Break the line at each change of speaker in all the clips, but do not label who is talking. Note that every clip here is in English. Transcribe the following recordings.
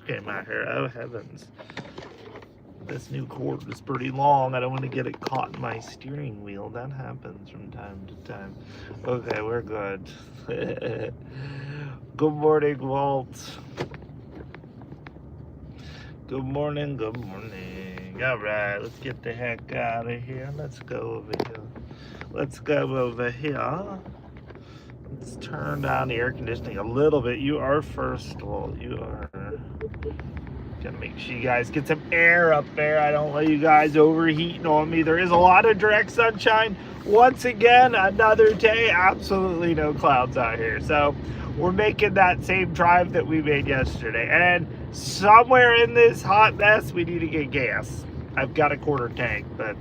came out here. Oh, heavens. This new cord is pretty long. I don't want to get it caught in my steering wheel. That happens from time to time. Okay, we're good. Good morning, Walt. Good morning, good morning. All right, let's get the heck out of here. Let's go over here. Let's go over here. Let's turn down the air conditioning a little bit. You are first, Walt. You are. Gotta make sure you guys get some air up there. I don't let you guys overheating on me. There is a lot of direct sunshine. Once again, another day, absolutely no clouds out here. So we're making that same drive that we made yesterday. And somewhere in this hot mess, we need to get gas. I've got a quarter tank, but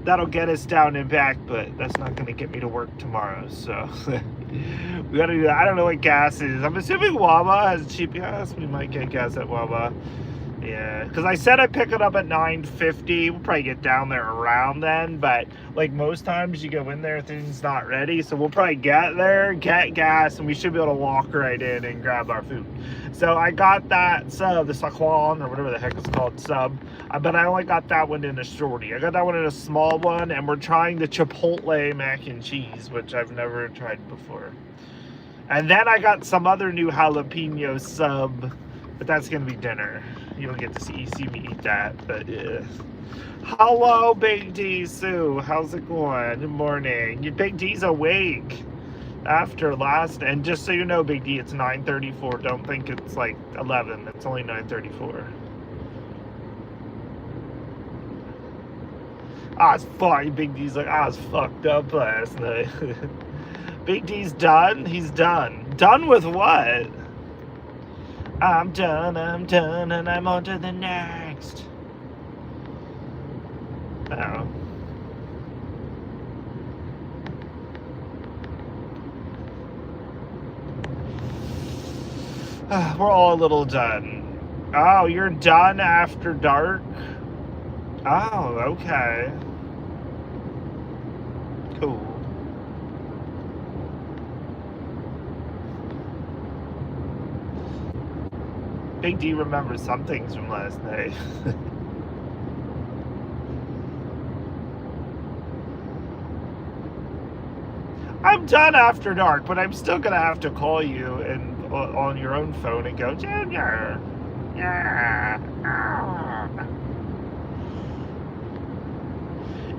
that'll get us down and back, but that's not going to get me to work tomorrow. So we got to do that. I don't know what gas is. I'm assuming Wawa has cheap gas. We might get gas at Wawa. Yeah, because I said I'd pick it up at 9:50. We'll probably get down there around then, but like most times you go in there, things not ready. So we'll probably get there, get gas, and we should be able to walk right in and grab our food. So I got that sub, the Saquon, or whatever the heck it's called, sub. But I only got that one in a shorty. I got that one in a small one, and we're trying the Chipotle mac and cheese, which I've never tried before. And then I got some other new jalapeno sub, but that's going to be dinner. You don't get to see me eat that, but yeah. Hello, Big D Sue. How's it going? Good morning. Your Big D's awake after last, and just so you know, Big D, it's 9:34. Don't think it's like 11. It's only 9:34. I was fine. Big D's like, I was fucked up last night. Big D's done? He's done. Done with what? I'm done, and I'm on to the next. Oh. We're all a little done. Oh, you're done after dark? Oh, okay. Cool. Big D remembers some things from last night. I'm done after dark, but I'm still gonna have to call you and on your own phone and go, Junior. Yeah.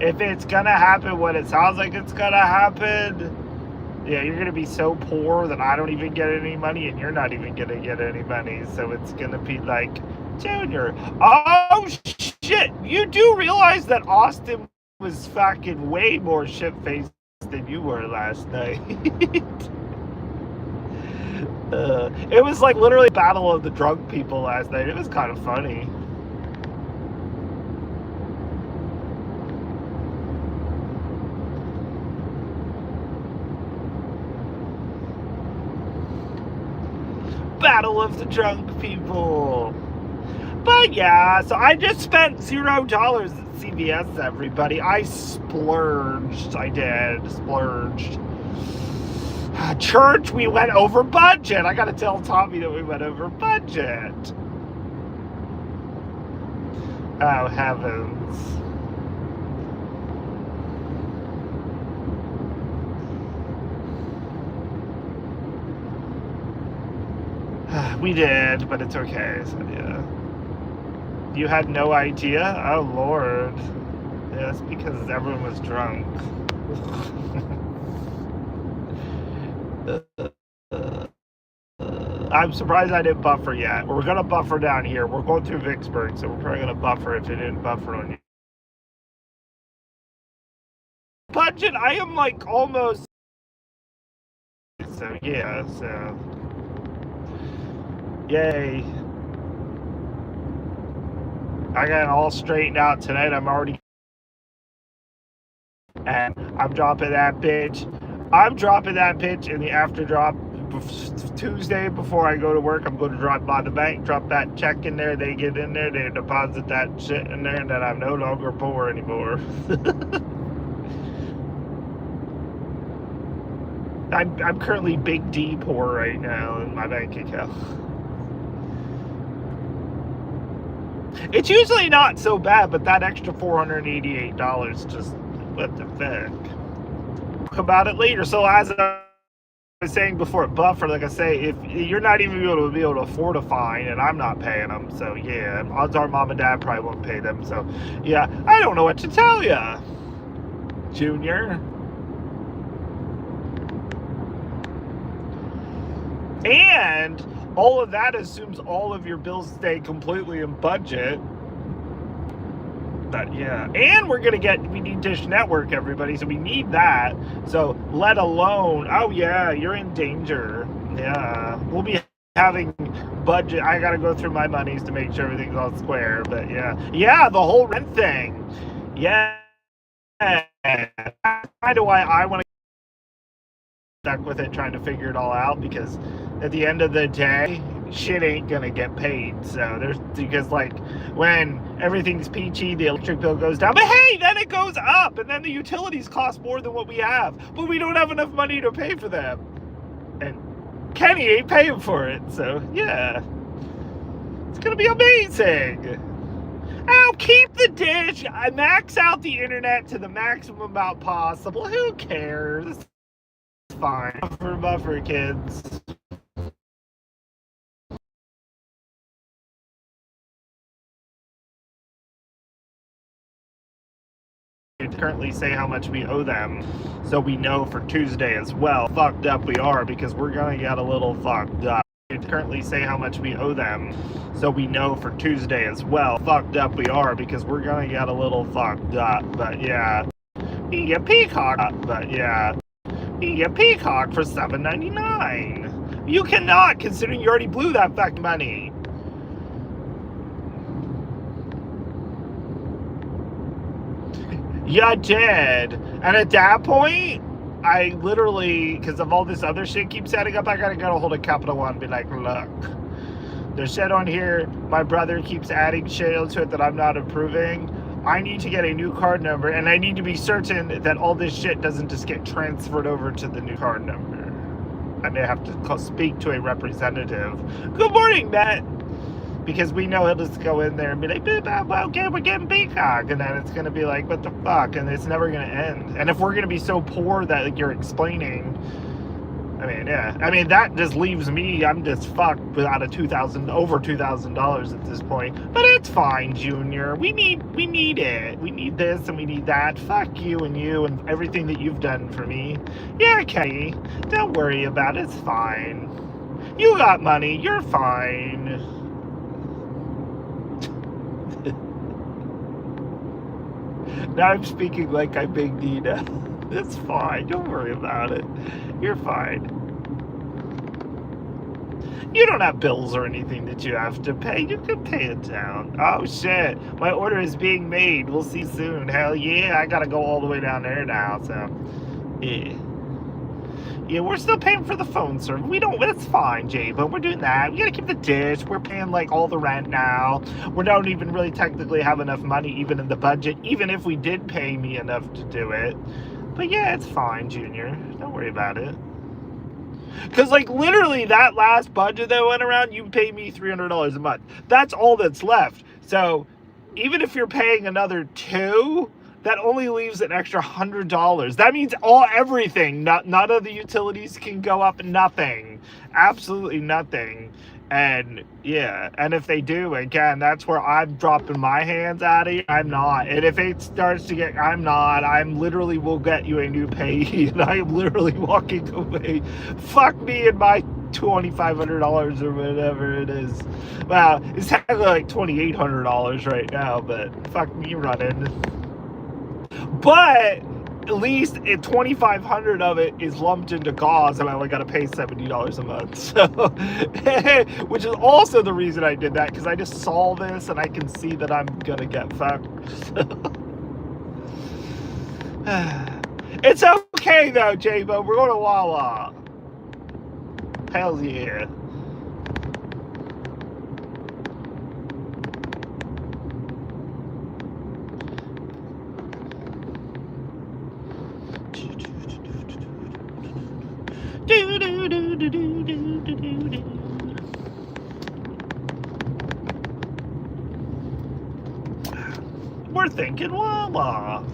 If it's gonna happen when it sounds like it's gonna happen, yeah, you're gonna be so poor that I don't even get any money, and you're not even gonna get any money. So it's gonna be like, Junior. Oh shit! You do realize that Austin was fucking way more shit-faced than you were last night. It was like literally battle of the drunk people last night. It was kind of funny. Battle of the drunk people. But yeah, so I just spent $0 at CVS, everybody. I splurged. I did. Splurged. Church, we went over budget. I gotta tell Tommy that we went over budget. Oh, heavens. We did, but it's okay. So yeah. You had no idea? Oh, Lord. Yeah, that's because everyone was drunk. I'm surprised I didn't buffer yet. We're going to buffer down here. We're going through Vicksburg, so we're probably going to buffer if it didn't buffer on you. Budget, I am like almost... So, yeah, so... Yay. I got it all straightened out tonight. I'm already... And I'm dropping that bitch. I'm dropping that bitch in the after drop Tuesday before I go to work. I'm going to drop by the bank, drop that check in there. They get in there, they deposit that shit in there, and then I'm no longer poor anymore. I'm currently Big D poor right now in my bank account. 'Cause I got all straightened out tonight. I'm already... And I'm dropping that bitch in the after drop Tuesday before I go to work. I'm going to drop by the bank, drop that check in there. They get in there, they deposit that shit in there, and then I'm no longer poor anymore. I'm currently Big D poor right now in my bank account. It's usually not so bad, but that extra $488 just, what the fuck? Talk about it later. So as I was saying before, buffer, like I say, if you're not even able to afford a fine, and I'm not paying them, so yeah, odds are mom and dad probably won't pay them. So yeah, I don't know what to tell ya, Junior. And all of that assumes all of your bills stay completely in budget. But yeah, and we need Dish Network, everybody, so we need that. So let alone, oh yeah, you're in danger. Yeah, we'll be having budget. I gotta go through my monies to make sure everything's all square. But yeah, the whole rent thing. Yeah, that's kind of why I want to stuck with it, trying to figure it all out, because at the end of the day, shit ain't gonna get paid. So because like when everything's peachy, the electric bill goes down, but hey, then it goes up, and then the utilities cost more than what we have, but we don't have enough money to pay for them, and Kenny ain't paying for it. So yeah, it's gonna be amazing. I'll keep the dish. I max out the internet to the maximum amount possible. Who cares? It's fine. Buffer, kids. Currently say how much we owe them, so we know for Tuesday as well. Fucked up we are, because we're gonna get a little fucked up. Currently say how much we owe them, so we know for Tuesday as well. Fucked up we are, because we're gonna get a little fucked up. But yeah, you can get Peacock. But yeah, you can get Peacock for $7.99. You cannot, considering you already blew that fucking money. You did. And at that point, I literally, because of all this other shit keeps adding up, I gotta get a hold of Capital One and be like, look, there's shit on here. My brother keeps adding shit to it that I'm not approving. I need to get a new card number, and I need to be certain that all this shit doesn't just get transferred over to the new card number. I may have to speak to a representative. Good morning, Matt. Because we know he'll just go in there and be like, okay, we're getting Peacock. And then it's going to be like, what the fuck? And it's never going to end. And if we're going to be so poor that like, you're explaining, I mean, yeah. I mean, that just leaves me, I'm just fucked without over $2,000 at this point. But it's fine, Junior. We need it. We need this and we need that. Fuck you and everything that you've done for me. Yeah, Kenny. Don't worry about it. It's fine. You got money. You're fine. Now I'm speaking like I'm Big Nina. It's fine. Don't worry about it. You're fine. You don't have bills or anything that you have to pay. You can pay it down. Oh, shit. My order is being made. We'll see soon. Hell yeah. I gotta go all the way down there now, so. Yeah. Yeah, we're still paying for the phone service. It's fine, Jay, but we're doing that. We gotta keep the dish. We're paying, like, all the rent now. We don't even really technically have enough money even in the budget, even if we did pay me enough to do it. But yeah, it's fine, Junior. Don't worry about it. Because, like, literally that last budget that went around, you paid me $300 a month. That's all that's left. So, even if you're paying another $200, that only leaves an extra $100. That means everything. None of the utilities can go up. Nothing. Absolutely nothing. And yeah, and if they do, again, that's where I'm dropping my hands out of here. I'm not. And if it starts to get, I'm not. I'm literally will get you a new payee, and I am literally walking away. Fuck me and my $2,500 or whatever it is. Well, it's technically like $2,800 right now, but fuck me running. But at least $2,500 of it is lumped into costs, and I only got to pay $70 a month. So, which is also the reason I did that, because I just saw this and I can see that I'm gonna get fucked. It's okay though, J-Bo. We're going to Wawa. Hell yeah. we're thinking Wawa.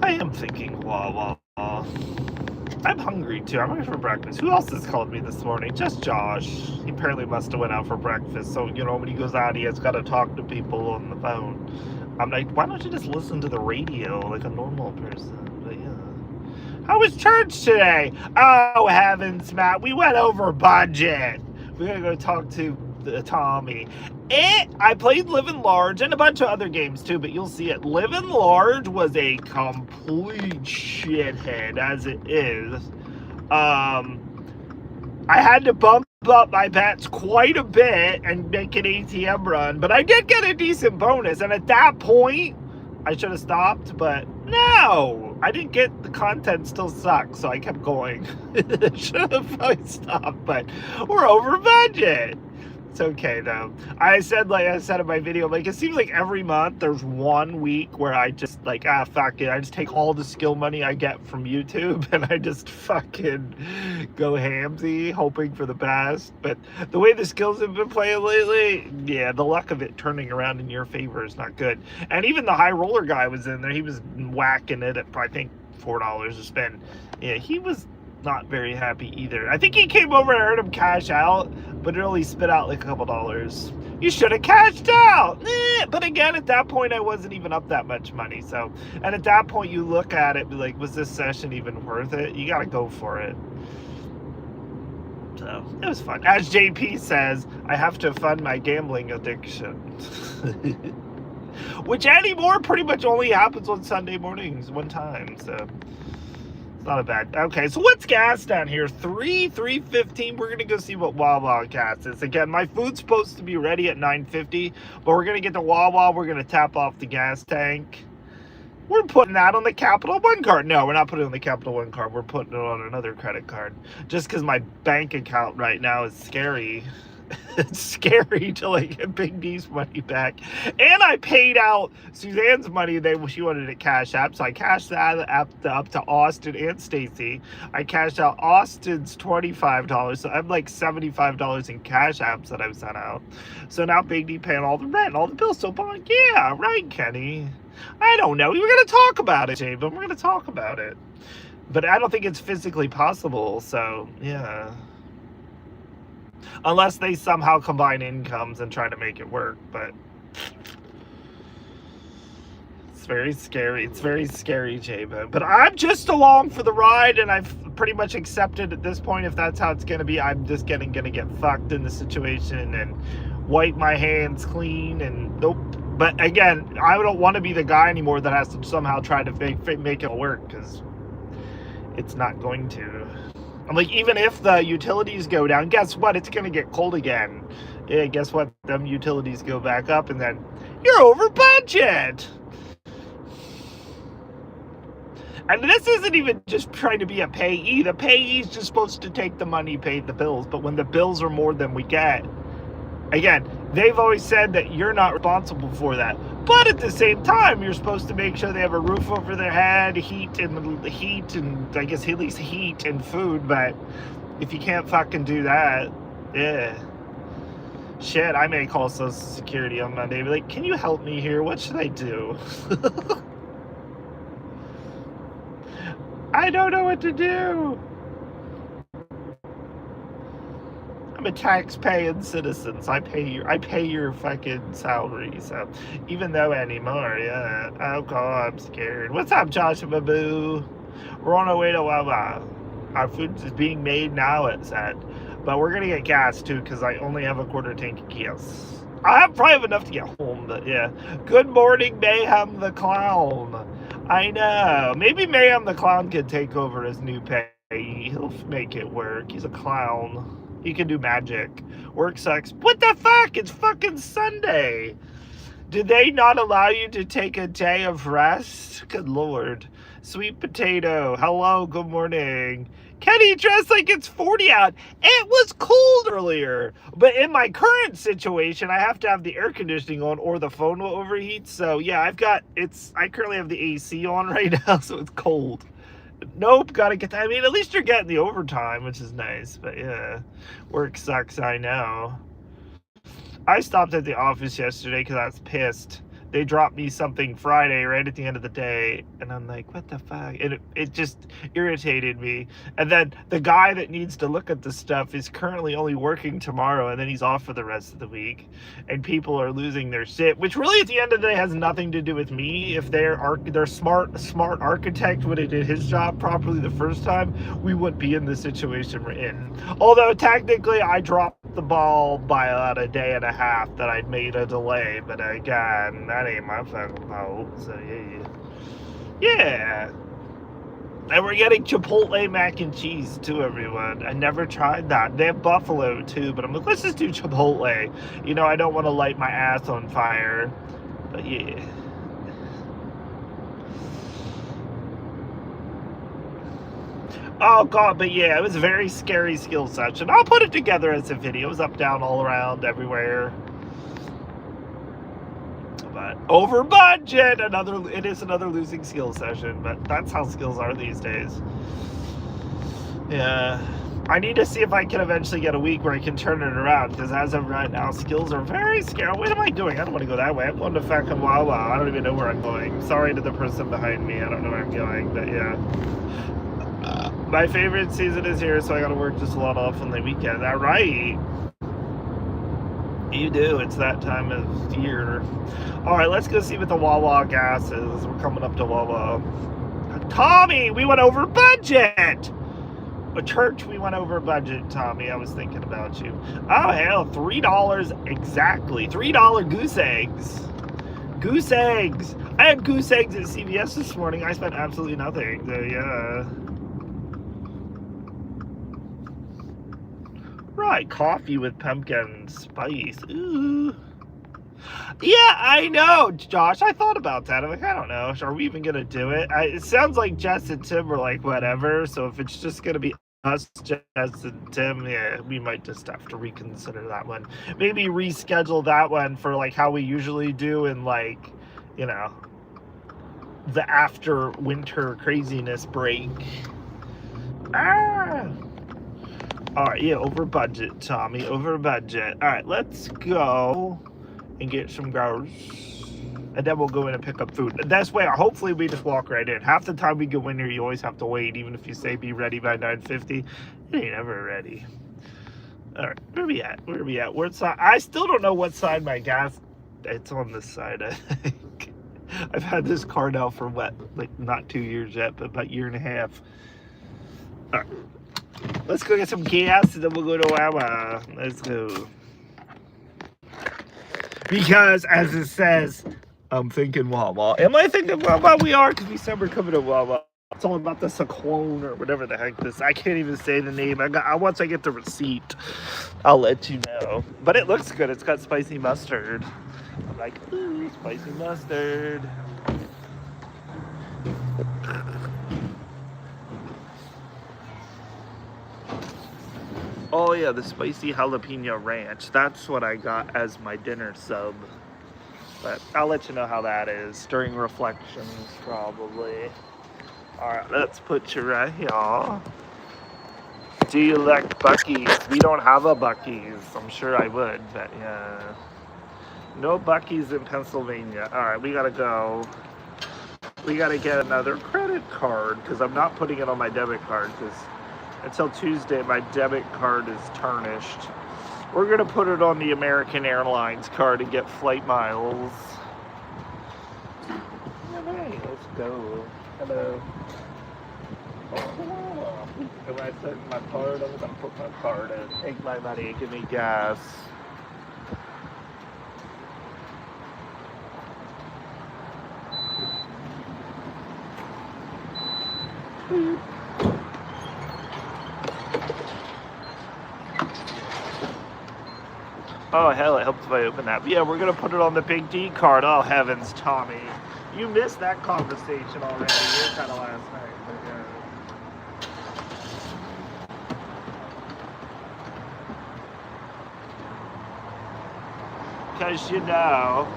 I am thinking Wawa. I'm hungry too. I'm ready for breakfast. Who else has called me this morning? Just Josh. He apparently must have went out for breakfast. So, you know, when he goes out, he has got to talk to people on the phone. I'm like, why don't you just listen to the radio like a normal person? But yeah. How was church today? Oh, heavens, Matt. We went over budget. We're going to go talk to Tommy. I played Living Large and a bunch of other games too, but you'll see it. Living Large was a complete shithead as it is. I had to bump up my bets quite a bit and make an ATM run, but I did get a decent bonus, and at that point I should have stopped, but no, I didn't get the content still sucks, so I kept going. Should have probably stopped, but we're over budget. It's okay though. I said in my video, like, it seems like every month there's 1 week where I just like, fuck it. I just take all the skill money I get from YouTube and I just fucking go hamsy, hoping for the best. But the way the skills have been playing lately, yeah, the luck of it turning around in your favor is not good. And even the high roller guy was in there. He was whacking it at, I think, $4 a spin. Yeah, he was not very happy either. I think he came over and heard him cash out, but it only spit out like a couple dollars. You should have cashed out. But again, at that point, I wasn't even up that much money. So, and at that point, you look at it, be like, was this session even worth it? You got to go for it. So, it was fun. As JP says, I have to fund my gambling addiction. Which anymore pretty much only happens on Sunday mornings, one time, so not a bad. Okay, so what's gas down here? $3.15. We're gonna go see what Wawa gas is. Again, my food's supposed to be ready at 9:50, but we're gonna get to Wawa. We're gonna tap off the gas tank. We're putting that on the Capital One card. No, we're not putting it on the Capital One card. We're putting it on another credit card. Just because my bank account right now is scary. It's scary to like get Big D's money back. And I paid out Suzanne's money. She wanted a cash app, so I cashed that up to Austin and Stacy. I cashed out Austin's $25, so I'm like $75 in cash apps that I've sent out. So now Big D paying all the rent, all the bills. So yeah, right, Kenny. I don't know. We're gonna talk about it, Jay, but we're gonna talk about it. But I don't think it's physically possible. So yeah. Unless they somehow combine incomes and try to make it work, but it's very scary. It's very scary, Jabo. But I'm just along for the ride, and I've pretty much accepted at this point, if that's how it's going to be, I'm just gonna get fucked in the situation and wipe my hands clean and nope. But again, I don't want to be the guy anymore that has to somehow try to make it work, because it's not going to. I'm like, even if the utilities go down, guess what? It's going to get cold again. Yeah, guess what? Them utilities go back up, and then you're over budget. And this isn't even just trying to be a payee. The payee's just supposed to take the money, pay the bills. But when the bills are more than we get, again, they've always said that you're not responsible for that. But at the same time, you're supposed to make sure they have a roof over their head, heat, and I guess at least heat and food. But if you can't fucking do that, yeah. Shit, I may call Social Security on Monday and be like, can you help me here? What should I do? I don't know what to do. I'm a tax-paying citizen, so I pay your fucking salary. So even though anymore, yeah. Oh god, I'm scared. What's up, Joshua Boo? We're on our way to Wawa. Our food is being made now, it said. But we're gonna get gas too, because I only have a quarter tank of gas. I probably have enough to get home, but yeah. Good morning, Mayhem the Clown. I know. Maybe Mayhem the Clown could take over as new payee. He'll make it work. He's a clown. He can do magic. Work sucks. What the fuck? It's fucking Sunday. Did they not allow you to take a day of rest? Good lord. Sweet potato. Hello, good morning. Kenny, dressed like it's 40 out. It was cold earlier. But in my current situation, I have to have the air conditioning on or the phone will overheat. So yeah, I currently have the AC on right now, so it's cold. Nope, gotta get that. I mean, at least you're getting the overtime, which is nice. But yeah, work sucks, I know. I stopped at the office yesterday because I was pissed. They dropped me something Friday right at the end of the day, and I'm like, what the fuck? It just irritated me. And then the guy that needs to look at the stuff is currently only working tomorrow, and then he's off for the rest of the week. And people are losing their shit, which really at the end of the day has nothing to do with me. If they're smart architect would have did his job properly the first time, we wouldn't be in the situation we're in. Although technically I dropped the ball by about a day and a half that I'd made a delay, but again, that ain't my fucking fault. So yeah. And we're getting Chipotle mac and cheese too, everyone. I never tried that. They have buffalo too, but I'm like, let's just do Chipotle. You know, I don't want to light my ass on fire, but yeah. Oh god, but yeah, it was a very scary skill session. I'll put it together as a video. It was up, down, all around, everywhere. But over budget, it is another losing skill session, but that's how skills are these days. Yeah. I need to see if I can eventually get a week where I can turn it around, because as of right now, skills are very scary. What am I doing? I don't want to go that way. I'm going to fucking Wawa. I don't even know where I'm going. Sorry to the person behind me. I don't know where I'm going, but yeah. My favorite season is here, so I gotta work just a lot off on the weekend. Is that right? You do. It's that time of year. Alright, let's go see what the Wawa gas is. We're coming up to Wawa. Tommy, we went over budget! A church, we went over budget, Tommy. I was thinking about you. Oh, hell, $3 exactly. $3 goose eggs. Goose eggs. I had goose eggs at CVS this morning. I spent absolutely nothing. So, yeah. Right, coffee with pumpkin spice. Ooh. Yeah, I know, Josh. I thought about that. I'm like, I don't know. Are we even going to do it? It sounds like Jess and Tim were like, whatever. So if it's just going to be us, Jess and Tim, yeah, we might just have to reconsider that one. Maybe reschedule that one for like how we usually do in like, you know, the after winter craziness break. All right, yeah, over budget, Tommy, over budget. All right, let's go and get some groceries, and then we'll go in and pick up food. That's why, hopefully we just walk right in. Half the time we go in here, you always have to wait, even if you say be ready by 9:50. It ain't ever ready. All right, where we at? What side? I still don't know what side my gas, it's on this side, I think. I've had this car now for what, like not 2 years yet, but about a year and a half. All right. Let's go get some gas and then we'll go to Wawa. Let's go. Because, as it says, I'm thinking Wawa. Am I thinking Wawa? We are, because we said we're coming to Wawa. It's all about the Cyclone or whatever the heck this. I can't even say the name. Once I get the receipt, I'll let you know. But it looks good. It's got spicy mustard. I'm like, ooh, spicy mustard. Oh yeah, the spicy jalapeno ranch. That's what I got as my dinner sub. But I'll let you know how that is during reflections, probably. Alright, let's put you right here. Do you like Buc-ee's? We don't have a Buc-ee's. I'm sure I would, but yeah. No Buc-ee's in Pennsylvania. Alright, we gotta go. We gotta get another credit card, because I'm not putting it on my debit card, because until Tuesday, my debit card is tarnished. We're going to put it on the American Airlines card and get flight miles. Hey, let's go. Hello. Oh, am I setting my card? I'm going to put my card in. Take my money. Give me gas. Oh, hell, it helps if I open that. But yeah, we're going to put it on the Big D card. Oh, heavens, Tommy. You missed that conversation already. You were kind of last night. But yeah. Because, you know,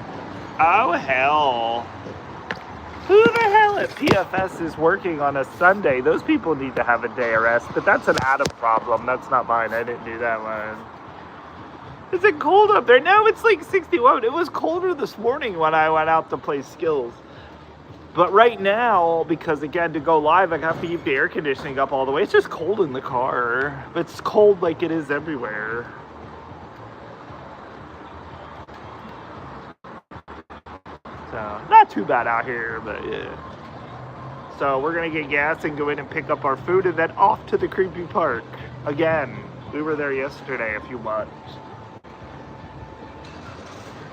oh, hell. Who the hell at PFS is working on a Sunday? Those people need to have a day of rest. But that's an Adam problem. That's not mine. I didn't do that one. Is it cold up there? No, it's like 61. It was colder this morning when I went out to play skills. But right now, because again, to go live, I have to keep the air conditioning up all the way. It's just cold in the car. It's cold like it is everywhere. So, not too bad out here, but yeah. So we're gonna get gas and go in and pick up our food and then off to the creepy park. Again, we were there yesterday a few months.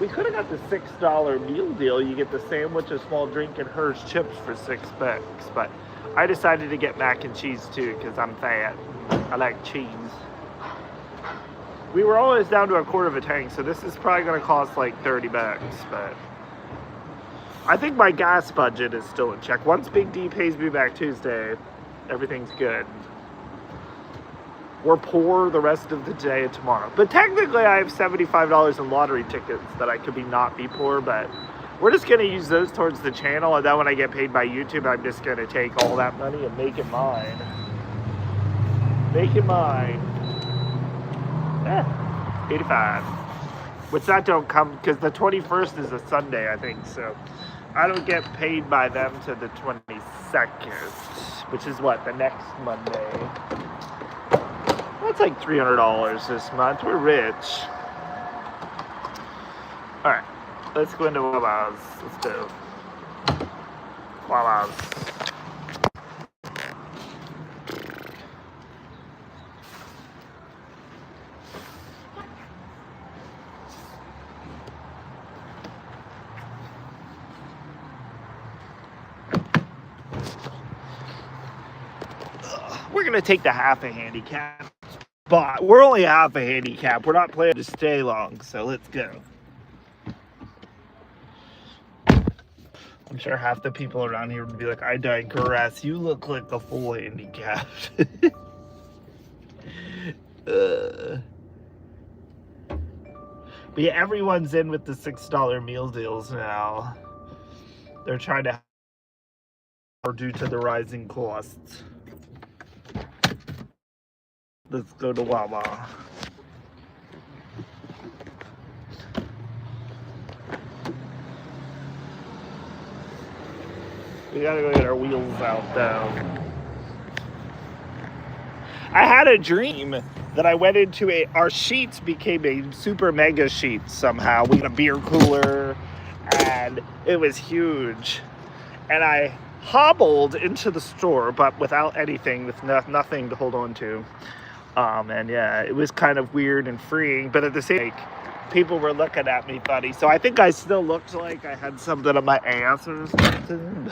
We could have got the $6 meal deal. You get the sandwich, a small drink, and Hershey chips for $6. But I decided to get mac and cheese too because I'm fat. I like cheese. We were always down to a quarter of a tank, so this is probably going to cost like $30. But I think my gas budget is still in check. Once Big D pays me back Tuesday, everything's good. We're poor the rest of the day and tomorrow. But technically I have $75 in lottery tickets that I could not be poor, but we're just gonna use those towards the channel, and then when I get paid by YouTube, I'm just gonna take all that money and make it mine. Make it mine. 85. Which that don't come, because the 21st is a Sunday, I think, so I don't get paid by them to the 22nd, which is what, the next Monday. That's like $300 this month. We're rich. Alright, let's go into Wawa's. Let's go. Wawa's. We're going to take the half a handicap. But we're only half a handicap. We're not planning to stay long, so let's go. I'm sure half the people around here would be like, I digress. You look like a full handicap. But yeah, everyone's in with the $6 meal deals now. They're trying to due to the rising costs. Let's go to Wawa. We gotta go get our wheels out though. I had a dream that I went into our sheets became a super mega sheet somehow. We had a beer cooler and it was huge. And I hobbled into the store, but without anything, with nothing to hold on to. And yeah, it was kind of weird and freeing, but at the same time, people were looking at me funny. So I think I still looked like I had something on my ass or something.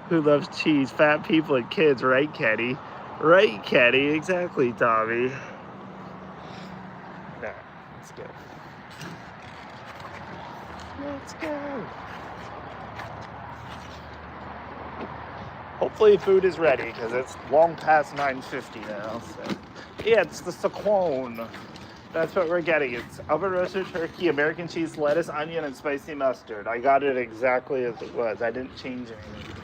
Who loves cheese? Fat people and kids, right, Kenny? Right, Kenny? Exactly, Tommy. Nah, let's go. Let's go. Hopefully food is ready because it's long past 9:50 now. So. Yeah, it's the Saquon. That's what we're getting. It's oven roasted turkey, American cheese, lettuce, onion, and spicy mustard. I got it exactly as it was. I didn't change anything.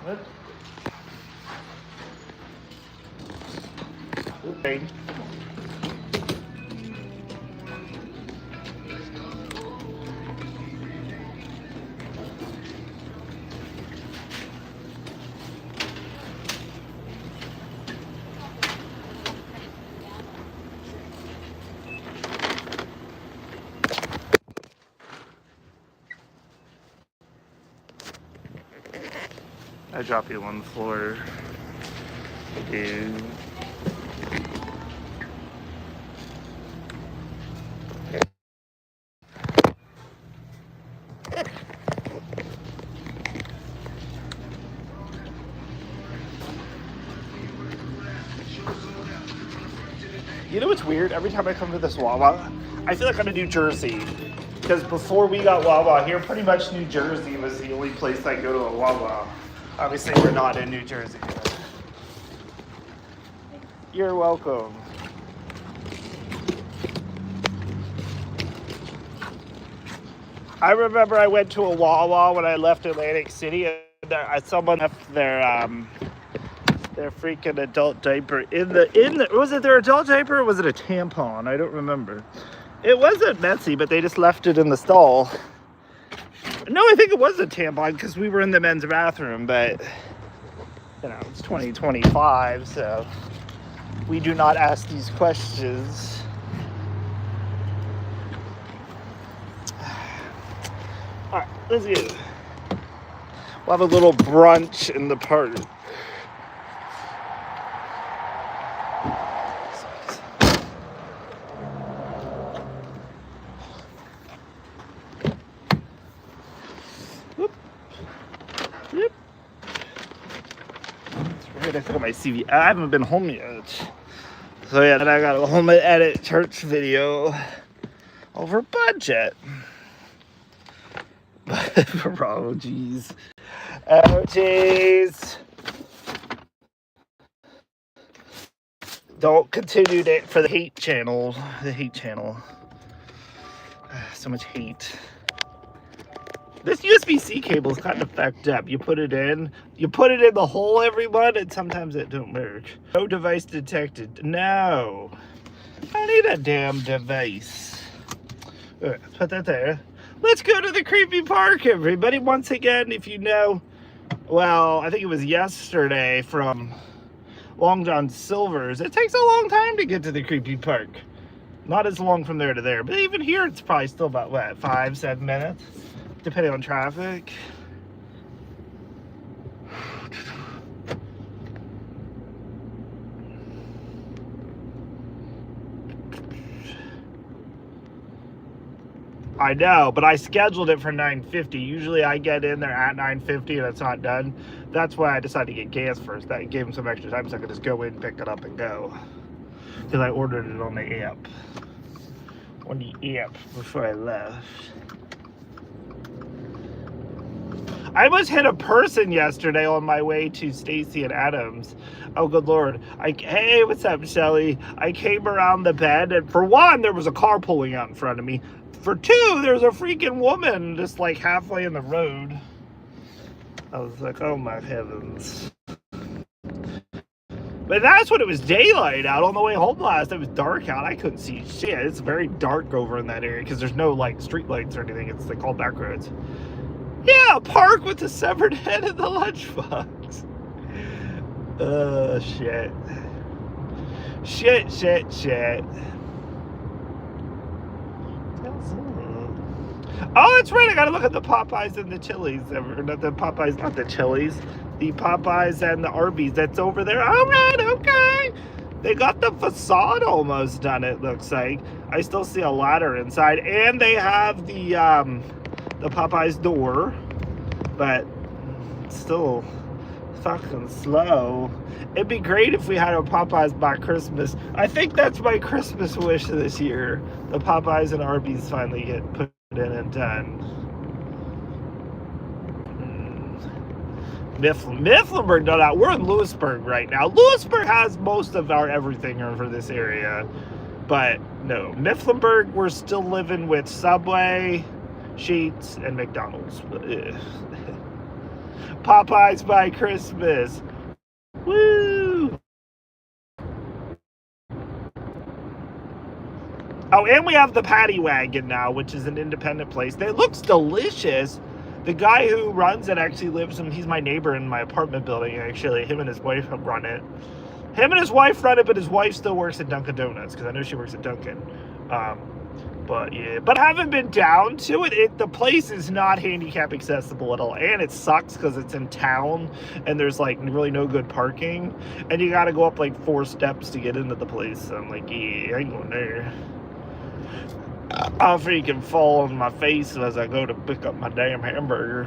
What? Okay. I drop you on the floor. Dude. You know what's weird? Every time I come to this Wawa, I feel like I'm in New Jersey. Because before we got Wawa here, pretty much New Jersey was the only place I go to a Wawa. Obviously, we're not in New Jersey. You're welcome. I remember I went to a Wawa when I left Atlantic City, and someone left their their freaking adult diaper in the was it their adult diaper or was it a tampon? I don't remember. It wasn't messy, but they just left it in the stall. No, I think it was a tampon because we were in the men's bathroom, but you know, it's 2025, so we do not ask these questions. All right, let's go. We'll have a little brunch in the park. Whoop. Yep. That's right, I took my CV. I haven't been home yet. So yeah, then I gotta go home and edit church video over budget. Oh, jeez. Oh, jeez. Don't continue it for the hate channel. The hate channel. So much hate. This USB-C cable is kind of fucked up. You put it in the hole, everyone, and sometimes it don't work. No device detected. No. I need a damn device. All right, put that there. Let's go to the creepy park, everybody. Once again, if you know, well, I think it was yesterday from Long John Silver's. It takes a long time to get to the creepy park. Not as long from there to there, but even here, it's probably still about, what, 5-7 minutes, depending on traffic. I know, but I scheduled it for 9:50. Usually I get in there at 9:50 and it's not done. That's why I decided to get gas first. That gave him some extra time so I could just go in, pick it up, and go. Because I ordered it on the app. On the app before I left. I almost hit a person yesterday on my way to Stacy and Adams. Oh, good Lord. Hey, what's up, Shelly? I came around the bend, and for one, there was a car pulling out in front of me. For two, there's a freaking woman just like halfway in the road. I was like, oh my heavens. But that's when it was daylight out. On the way home last, it was dark out. I couldn't see shit. It's very dark over in that area because there's no like street lights or anything. It's like all back roads. Yeah, a park with the severed head of the lunchbox. Shit. Shit. Oh, that's right. I gotta look at the Popeyes and the Chili's. Not the Popeyes, not the Chili's. The Popeyes and the Arby's that's over there. All right, okay. They got the facade almost done, it looks like. I still see a ladder inside. And they have the Popeyes door. But still fucking slow. It'd be great if we had a Popeyes by Christmas. I think that's my Christmas wish this year. The Popeyes and Arby's finally get put in and done. Mifflinburg, no doubt. We're in Lewisburg right now. Lewisburg has most of our everything for this area. But no, Mifflinburg, we're still living with Subway, Sheetz, and McDonald's. Popeyes by Christmas. Woo! Oh, and we have the Patty Wagon now, which is an independent place. It looks delicious. The guy who runs it actually lives he's my neighbor in my apartment building, actually. Him and his wife run it. But his wife still works at Dunkin' Donuts, because I know she works at Dunkin'. But yeah, but I haven't been down to it. The place is not handicap accessible at all. And it sucks because it's in town, and there's like really no good parking. And you gotta go up like 4 steps to get into the place. So I'm like, yeah, I ain't going there. I'll freaking fall on my face as I go to pick up my damn hamburger.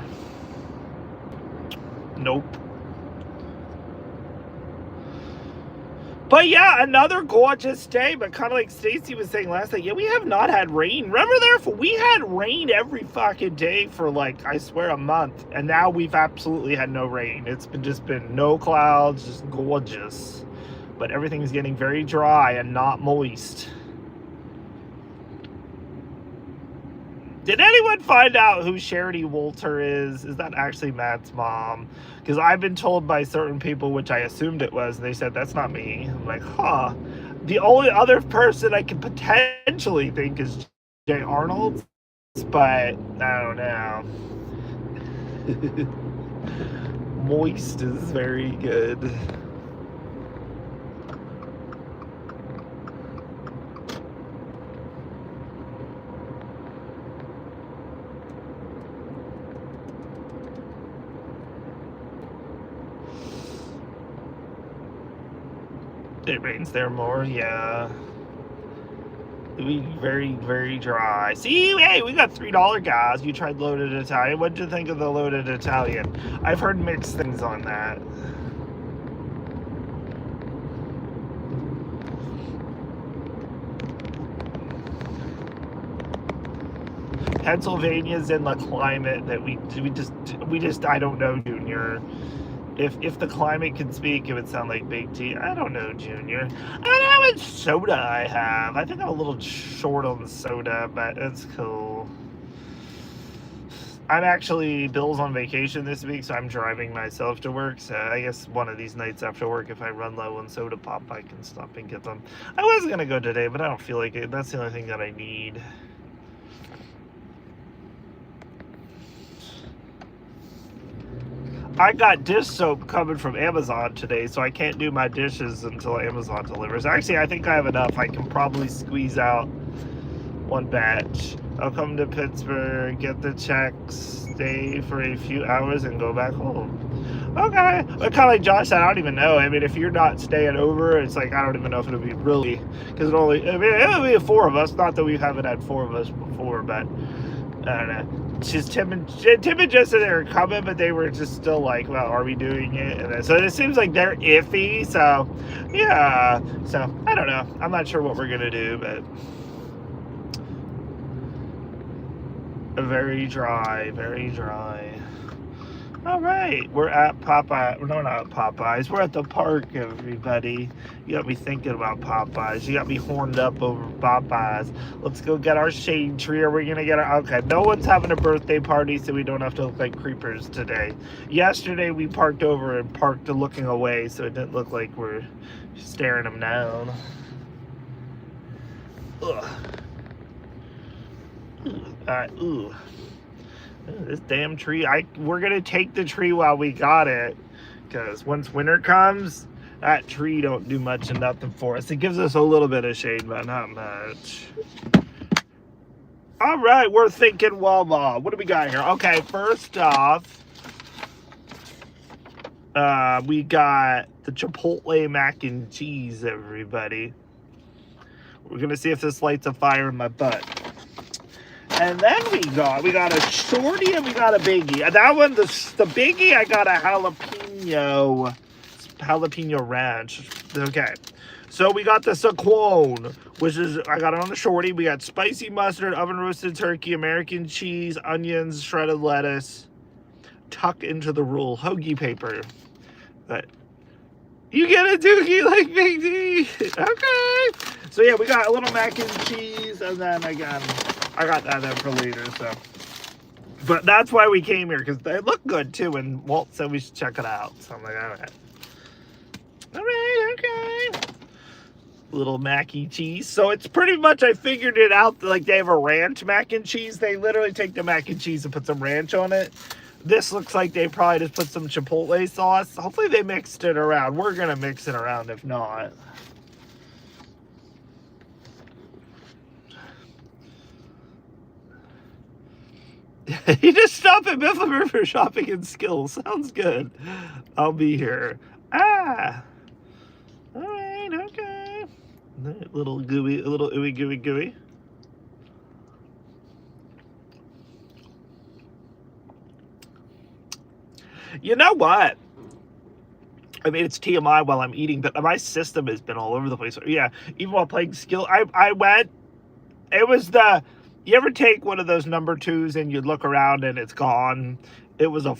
Nope. But yeah, another gorgeous day, but kind of like Stacy was saying last night, yeah, we have not had rain. Remember we had rain every fucking day for like, I swear, a month. And now we've absolutely had no rain. It's just been no clouds, just gorgeous. But everything's getting very dry and not moist. Did anyone find out who Charity Walter is? Is that actually Matt's mom? Because I've been told by certain people, which I assumed it was, and they said, that's not me. I'm like, huh. The only other person I could potentially think is Jay Arnold, but I don't know. Moist is very good. It rains there more, yeah. We very, very dry. See, hey, we got $3 gas. You tried loaded Italian. What'd you think of the loaded Italian? I've heard mixed things on that. Pennsylvania's in the climate that we just I don't know, Junior. If the climate could speak, it would sound like Big T. I don't know, Junior. I don't know how much soda I have. I think I'm a little short on the soda, but it's cool. I'm actually, Bill's on vacation this week, so I'm driving myself to work. So I guess one of these nights after work, if I run low on soda pop, I can stop and get them. I was going to go today, but I don't feel like it. That's the only thing that I need. I got dish soap coming from Amazon today, so I can't do my dishes until Amazon delivers. Actually, I think I have enough. I can probably squeeze out one batch. I'll come to Pittsburgh, get the check, stay for a few hours, and go back home. Okay. But kind of like Josh said, I don't even know. I mean, if you're not staying over, it's like, I don't even know if it'll be really, because it'll be 4 of us. Not that we haven't had 4 of us before, but I don't know. Just Tim and Jessica, they were coming, but they were just still like, well, are we doing it? And then, so it seems like they're iffy. So, yeah. So, I don't know. I'm not sure what we're going to do, but very dry, very dry. All right, we're at Popeye. No, not Popeyes. We're at the park, everybody. You got me thinking about Popeyes. You got me horned up over Popeyes. Let's go get our shade tree. Are we gonna get our? Okay, no one's having a birthday party, so we don't have to look like creepers today. Yesterday we parked over and parked looking away, so it didn't look like we're staring them down. Ugh. Ooh. This damn tree. We're gonna take the tree while we got it, because once winter comes, that tree don't do much of nothing for us. It gives us a little bit of shade, but not much. All right, we're thinking Wawa. What do we got here? Okay, first off, we got the Chipotle mac and cheese, everybody. We're gonna see if this lights a fire in my butt. And then we got a shorty and we got a biggie. And that one, the biggie, I got a jalapeno ranch. Okay. So we got the Saquon, which is, I got it on the shorty. We got spicy mustard, oven roasted turkey, American cheese, onions, shredded lettuce, tuck into the roll, hoagie paper. But you get a dookie like Big D. Okay. So yeah, we got a little mac and cheese, and then I got that in for later, so. But that's why we came here, because they look good too, and Walt said we should check it out. So I'm like, all right, okay. Little mac and cheese. So it's pretty much, I figured it out, like they have a ranch mac and cheese. They literally take the mac and cheese and put some ranch on it. This looks like they probably just put some Chipotle sauce. Hopefully they mixed it around. We're going to mix it around if not. You just stop at Mifflin River shopping and skills. Sounds good. I'll be here. All right, okay. A little gooey, a little ooey gooey gooey. You know what? I mean, it's TMI while I'm eating, but my system has been all over the place. Yeah, even while playing skill, I went, it was you ever take one of those number 2s and you look around and it's gone, It was a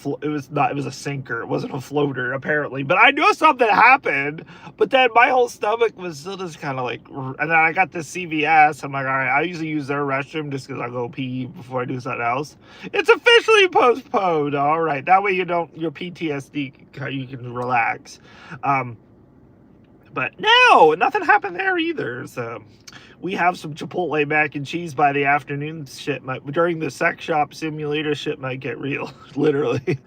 sinker. It wasn't a floater, apparently. But I knew something happened. But then my whole stomach was still just kind of like, and then I got this CVS. I'm like, all right, I usually use their restroom just because I go pee before I do something else. It's officially postponed. All right. That way your PTSD, you can relax. But no, nothing happened there either. So we have some Chipotle mac and cheese by the afternoon. During the sex shop simulator, shit might get real, literally.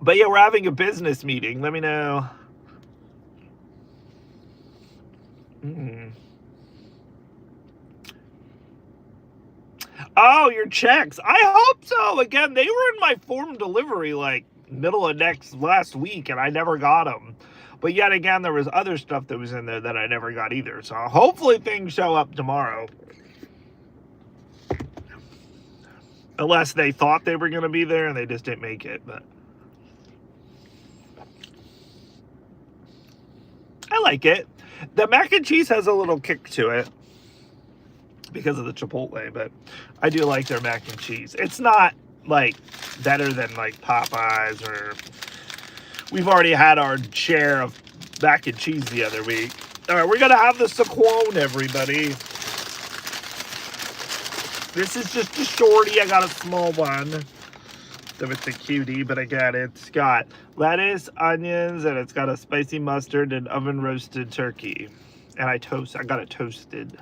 But yeah, we're having a business meeting. Let me know. Oh, your checks. I hope so. Again, they were in my form delivery like middle of last week, and I never got them. But yet again, there was other stuff that was in there that I never got either. So hopefully things show up tomorrow. Unless they thought they were going to be there and they just didn't make it. But I like it. The mac and cheese has a little kick to it because of the Chipotle, but I do like their mac and cheese. It's not like better than like Popeyes, or we've already had our share of mac and cheese the other week. All right, we're gonna have the Saquon, everybody. This is just a shorty. I got a small one. So it's a cutie, but again, it's got lettuce, onions, and it's got a spicy mustard and oven roasted turkey. And I got it toasted.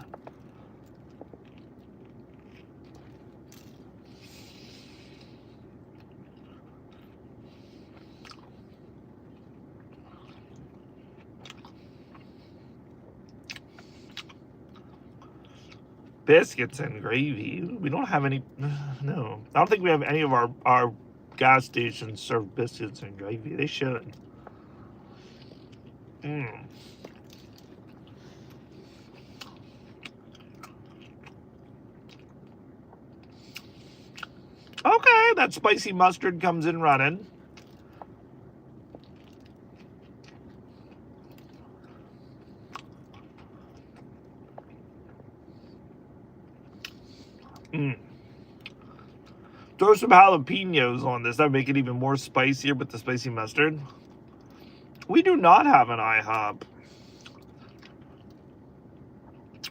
Biscuits and gravy. We don't have any. No, I don't think we have any of our gas stations serve biscuits and gravy. They should. Okay, that spicy mustard comes in running. Throw some jalapenos on this. That'd make it even more spicier with the spicy mustard. We do not have an IHOP.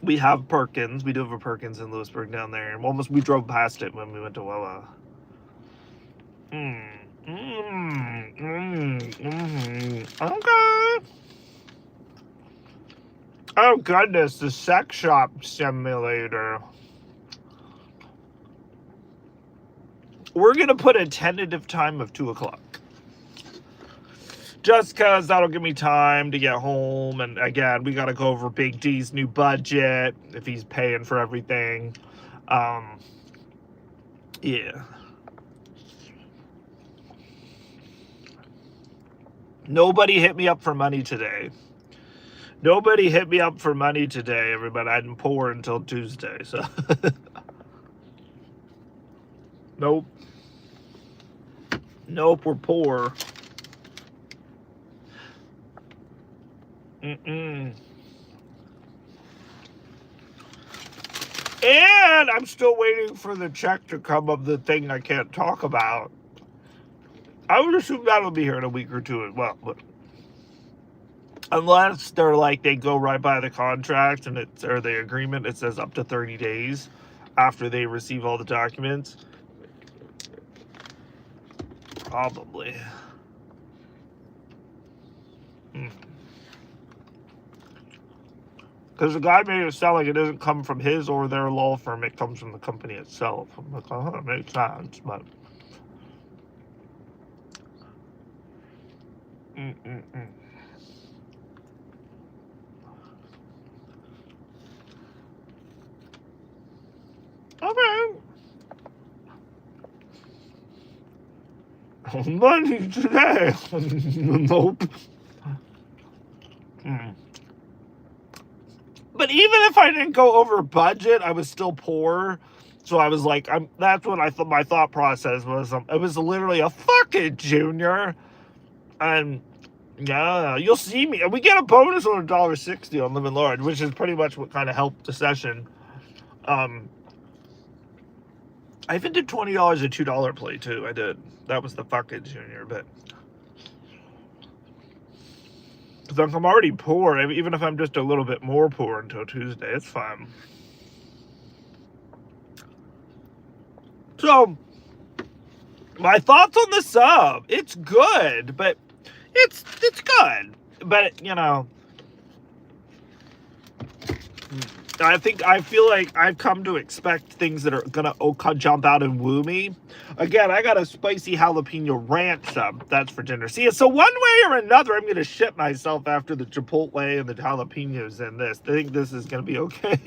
We have Perkins. We do have a Perkins in Lewisburg down there. We drove past it when we went to Wawa. Okay. Oh goodness, the sex shop simulator. We're going to put a tentative time of 2 o'clock. Just because that'll give me time to get home. And again, we got to go over Big D's new budget, if he's paying for everything. Yeah. Nobody hit me up for money today. Nobody hit me up for money today, everybody. I didn't pour until Tuesday, so. Nope. Nope, we're poor. And I'm still waiting for the check to come of the thing I can't talk about. I would assume that'll be here in a week or two as well. But unless they're like, they go right by the contract and or the agreement, it says up to 30 days after they receive all the documents. Probably. Because the guy made it sound like it doesn't come from his or their law firm, it comes from the company itself. I'm like, oh, that makes sense, but. Okay. Money today. Nope. But even if I didn't go over budget, I was still poor. So I was like, that's what I thought my thought process was. It was literally a fucking junior. And Yeah, you'll see me. We get a bonus on $1.60 on Living Large, which is pretty much what kind of helped the session. I even did $20 a $2 play too. I did. That was the fucking junior, but because I'm already poor, even if I'm just a little bit more poor until Tuesday, it's fine. So, my thoughts on the sub. It's good, but it's good. But, you know, I feel like I've come to expect things that are gonna jump out and woo me. Again, I got a spicy jalapeno ranch sub. That's for dinner. See, so one way or another, I'm gonna shit myself after the Chipotle and the jalapenos and this. I think this is gonna be okay.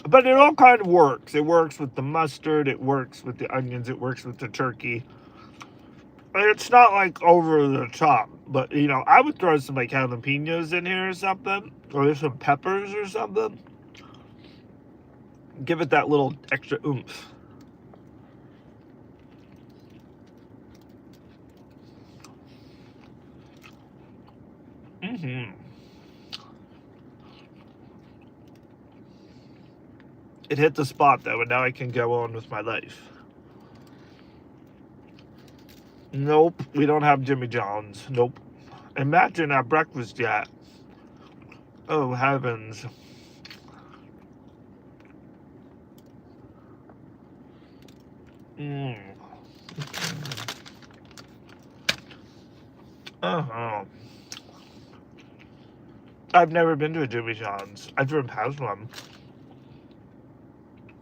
But it all kind of works. It works with the mustard. It works with the onions. It works with the turkey. It's not like over the top, but you know, I would throw some like jalapenos in here or something, or there's some peppers or something. Give it that little extra oomph. It hit the spot though, and now I can go on with my life. Nope, we don't have Jimmy John's. Nope. Imagine our breakfast yet. Oh heavens. I've never been to a Jimmy John's. I've driven past one.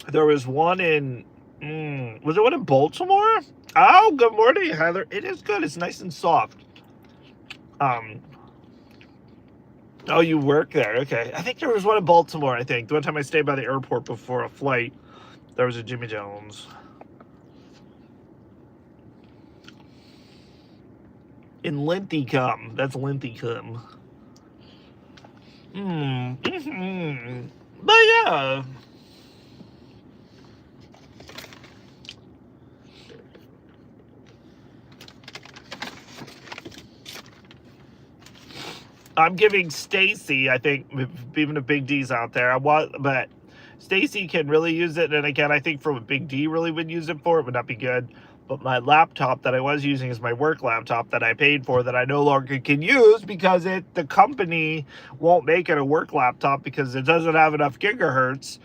There was one in, was there one in Baltimore? Oh, good morning, Heather. It is good. It's nice and soft. Oh, you work there. Okay. I think there was one in Baltimore, I think. The one time I stayed by the airport before a flight, there was a Jimmy John's. In Linthicum. That's Linthicum. But yeah. I'm giving Stacy, I think, even if Big D's out there, but Stacy can really use it. And again, I think for what Big D really would use it for, it would not be good. But my laptop that I was using is my work laptop that I paid for that I no longer can use because the company won't make it a work laptop because it doesn't have enough gigahertz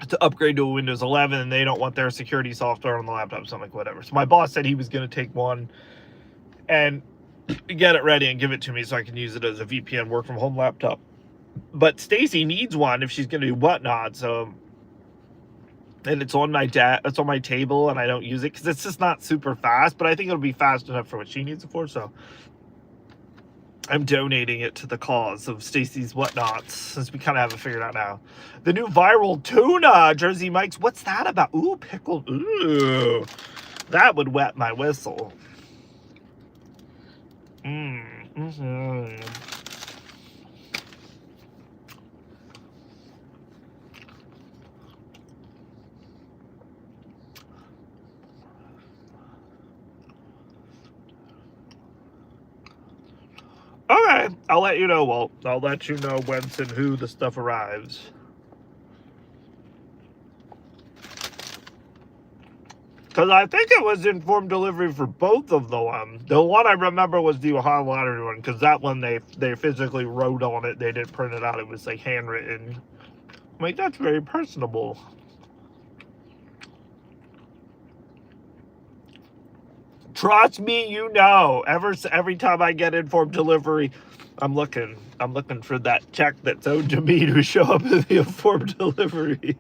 to upgrade to a Windows 11, and they don't want their security software on the laptop, so I'm like, whatever. So my boss said he was going to take one and get it ready and give it to me so I can use it as a VPN work from home laptop. But Stacy needs one if she's going to do whatnot, so, and it's on my it's on my table, and I don't use it because it's just not super fast, but I think it'll be fast enough for what she needs it for, so I'm donating it to the cause of Stacy's whatnots, since we kind of have it figured out now. The new viral tuna, Jersey Mike's. What's that about? Ooh, pickled. Ooh, that would wet my whistle. Okay, I'll let you know, Walt. I'll let you know whence and who the stuff arrives. Because I think it was informed delivery for both of the ones. The one I remember was the Ohio Lottery one, because that one they physically wrote on it. They didn't print it out. It was like handwritten. I'm like, that's very personable. Trust me, you know. Every time I get informed delivery, I'm looking for that check that's owed to me to show up in the informed delivery.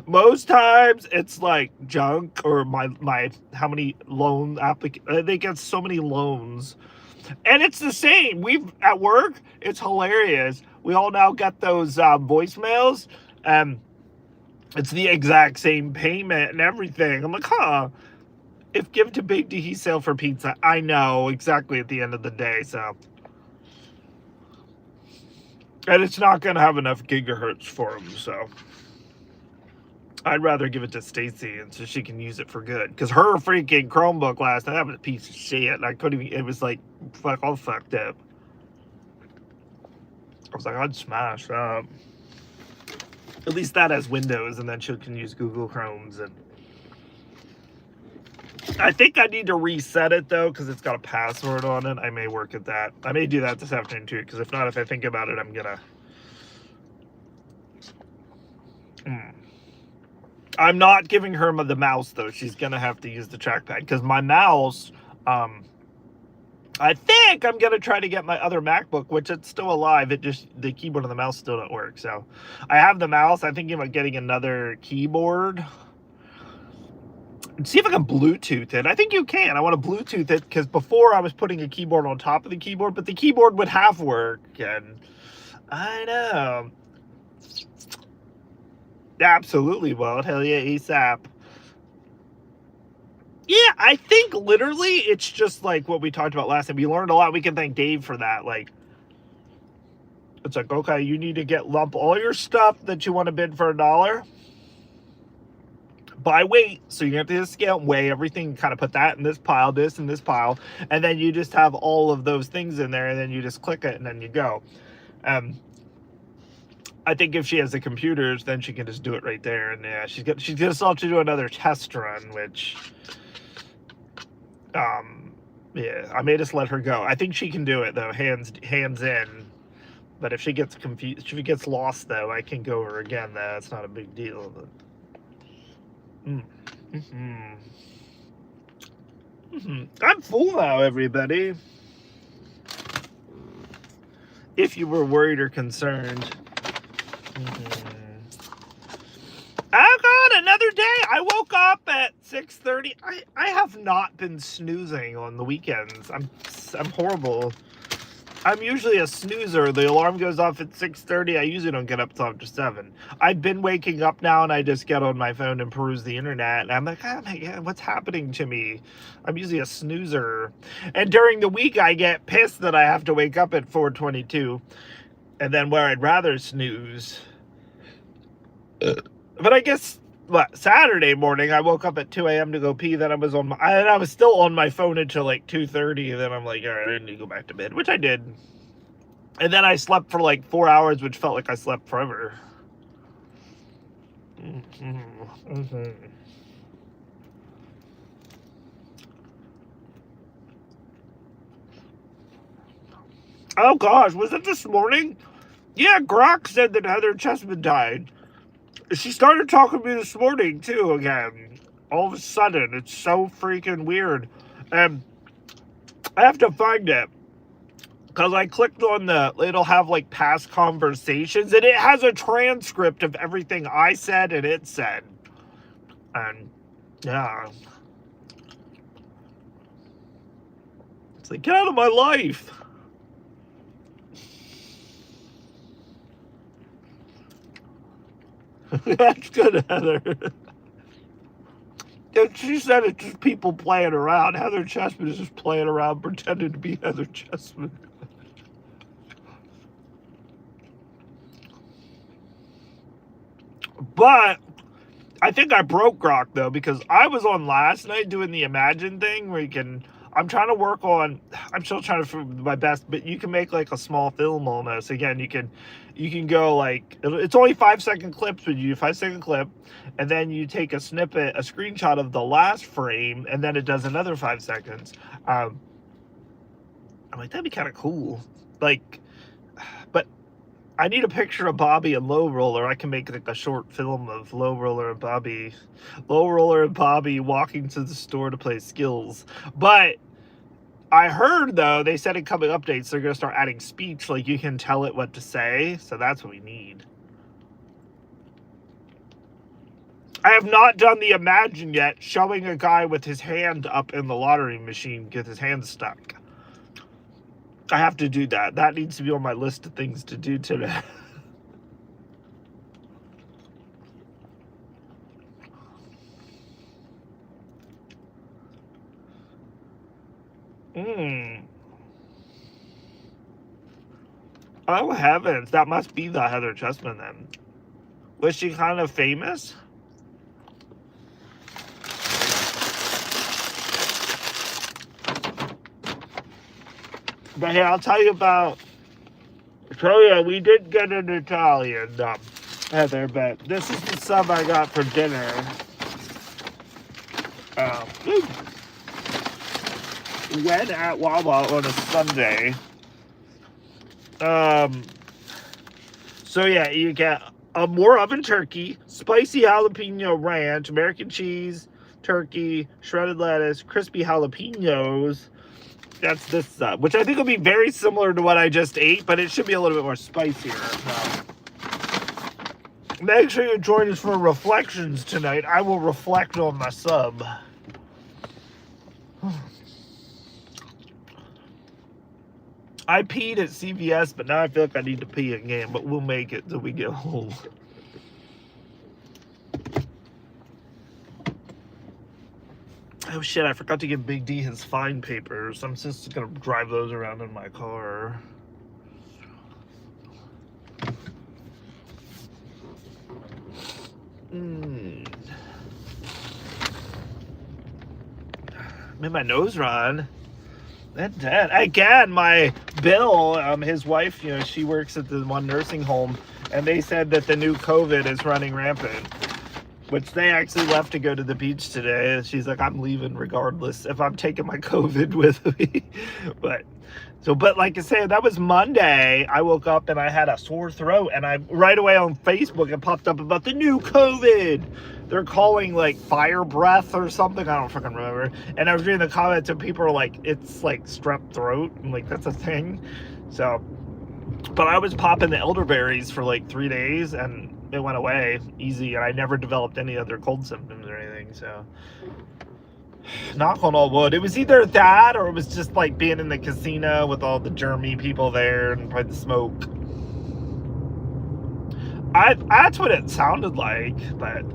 Most times it's like junk or my how many loan they get so many loans. And it's the same. At work, it's hilarious. We all now get those voicemails, and it's the exact same payment and everything. I'm like, huh. If give to Big D, he sell for pizza. I know exactly at the end of the day, so. And it's not going to have enough gigahertz for him, so. I'd rather give it to Stacy and so she can use it for good. Because her freaking Chromebook last night, that was a piece of shit. And I couldn't even, it was like, all fucked up. I was like, I'd smash up. At least that has Windows, and then she can use Google Chromes. And I think I need to reset it, though, because it's got a password on it. I may work at that. I may do that this afternoon, too, because if not, if I think about it, I'm gonna... I'm not giving her the mouse, though. She's gonna have to use the trackpad, because my mouse... I think I'm going to try to get my other MacBook, which it's still alive. It just, the keyboard and the mouse still don't work. So I have the mouse. I'm thinking about getting another keyboard. And see if I can Bluetooth it. I think you can. I want to Bluetooth it because before I was putting a keyboard on top of the keyboard, but the keyboard would have work. And I know. Absolutely will. Hell yeah, ASAP. Yeah, I think literally it's just like what we talked about last time. We learned a lot. We can thank Dave for that. Like, it's like, okay, you need to lump all your stuff that you want to bid for $1 by weight. So you have to scale, weigh everything, kind of put that in this pile, this in this pile, and then you just have all of those things in there, and then you just click it, and then you go. I think if she has the computers, then she can just do it right there. And yeah, she's gonna still have to do another test run, which... yeah, I may just let her go. I think she can do it though, hands in. But if she gets confused, if she gets lost though, I can go over again. That's not a big deal. But... I'm full now, everybody. If you were worried or concerned. Oh God, another day. I woke up at 6:30. I have not been snoozing on the weekends. I'm horrible. I'm usually a snoozer. The alarm goes off at 6:30. I usually don't get up till after 7. I've been waking up now and I just get on my phone and peruse the internet. And I'm like, oh my God, what's happening to me? I'm usually a snoozer. And during the week, I get pissed that I have to wake up at 4:22. And then where I'd rather snooze... But I guess Saturday morning I woke up at 2 a.m. to go pee. Then I was still on my phone until like 2:30. And then I'm like, all right, I need to go back to bed, which I did. And then I slept for like 4 hours, which felt like I slept forever. Oh gosh, was it this morning? Yeah, Grok said that Heather Chessman died. She started talking to me this morning, too, again. All of a sudden. It's so freaking weird. And I have to find it. Because I clicked on it'll have, like, past conversations. And it has a transcript of everything I said and it said. And, yeah. It's like, get out of my life. That's good, Heather. And she said it's just people playing around. Heather Chessman is just playing around, pretending to be Heather Chessman. But I think I broke Grok, though, because I was on last night doing the Imagine thing where you can... I'm trying to work on... I'm still trying to do my best, but you can make, like, a small film almost. Again, you can go, like... It's only 5-second clips, but you do a 5-second clip, and then you take a snippet, a screenshot of the last frame, and then it does another 5 seconds. I'm like, that'd be kind of cool. Like... But I need a picture of Bobby and Low Roller. I can make like a short film of Low Roller and Bobby walking to the store to play skills. But I heard, though, they said in coming updates they're going to start adding speech, like you can tell it what to say. So that's what we need. I have not done the Imagine yet, showing a guy with his hand up in the lottery machine, get his hand stuck. I have to do that. That needs to be on my list of things to do today. Oh, heavens. That must be the Heather Chessman, then. Was she kind of famous? But hey, I'll tell you about. So yeah, we did get an Italian, Heather, but this is the sub I got for dinner. When at Wawa on a Sunday. So yeah, you get a more oven turkey, spicy jalapeno ranch, American cheese, turkey, shredded lettuce, crispy jalapenos. That's this sub, which I think will be very similar to what I just ate, but it should be a little bit more spicier. So make sure you join us for reflections tonight. I will reflect on my sub. I peed at CVS, but now I feel like I need to pee again, but we'll make it till we get home. Oh shit, I forgot to give Big D his fine papers. I'm just gonna drive those around in my car. Made my nose run. That dead. Again, my Bill, his wife, she works at the one nursing home, and they said that the new COVID is running rampant. Which they actually left to go to the beach today. And she's like, I'm leaving regardless if I'm taking my COVID with me. But like I said, that was Monday. I woke up and I had a sore throat. And I right away on Facebook, it popped up about the new COVID. They're calling like fire breath or something. I don't fucking remember. And I was reading the comments and people are like, it's like strep throat. And like, that's a thing. So, but I was popping the elderberries for like 3 days and it went away easy, and I never developed any other cold symptoms or anything, so knock on all wood. It was either that or it was just like being in the casino with all the germy people there and probably the smoke. That's what it sounded like, but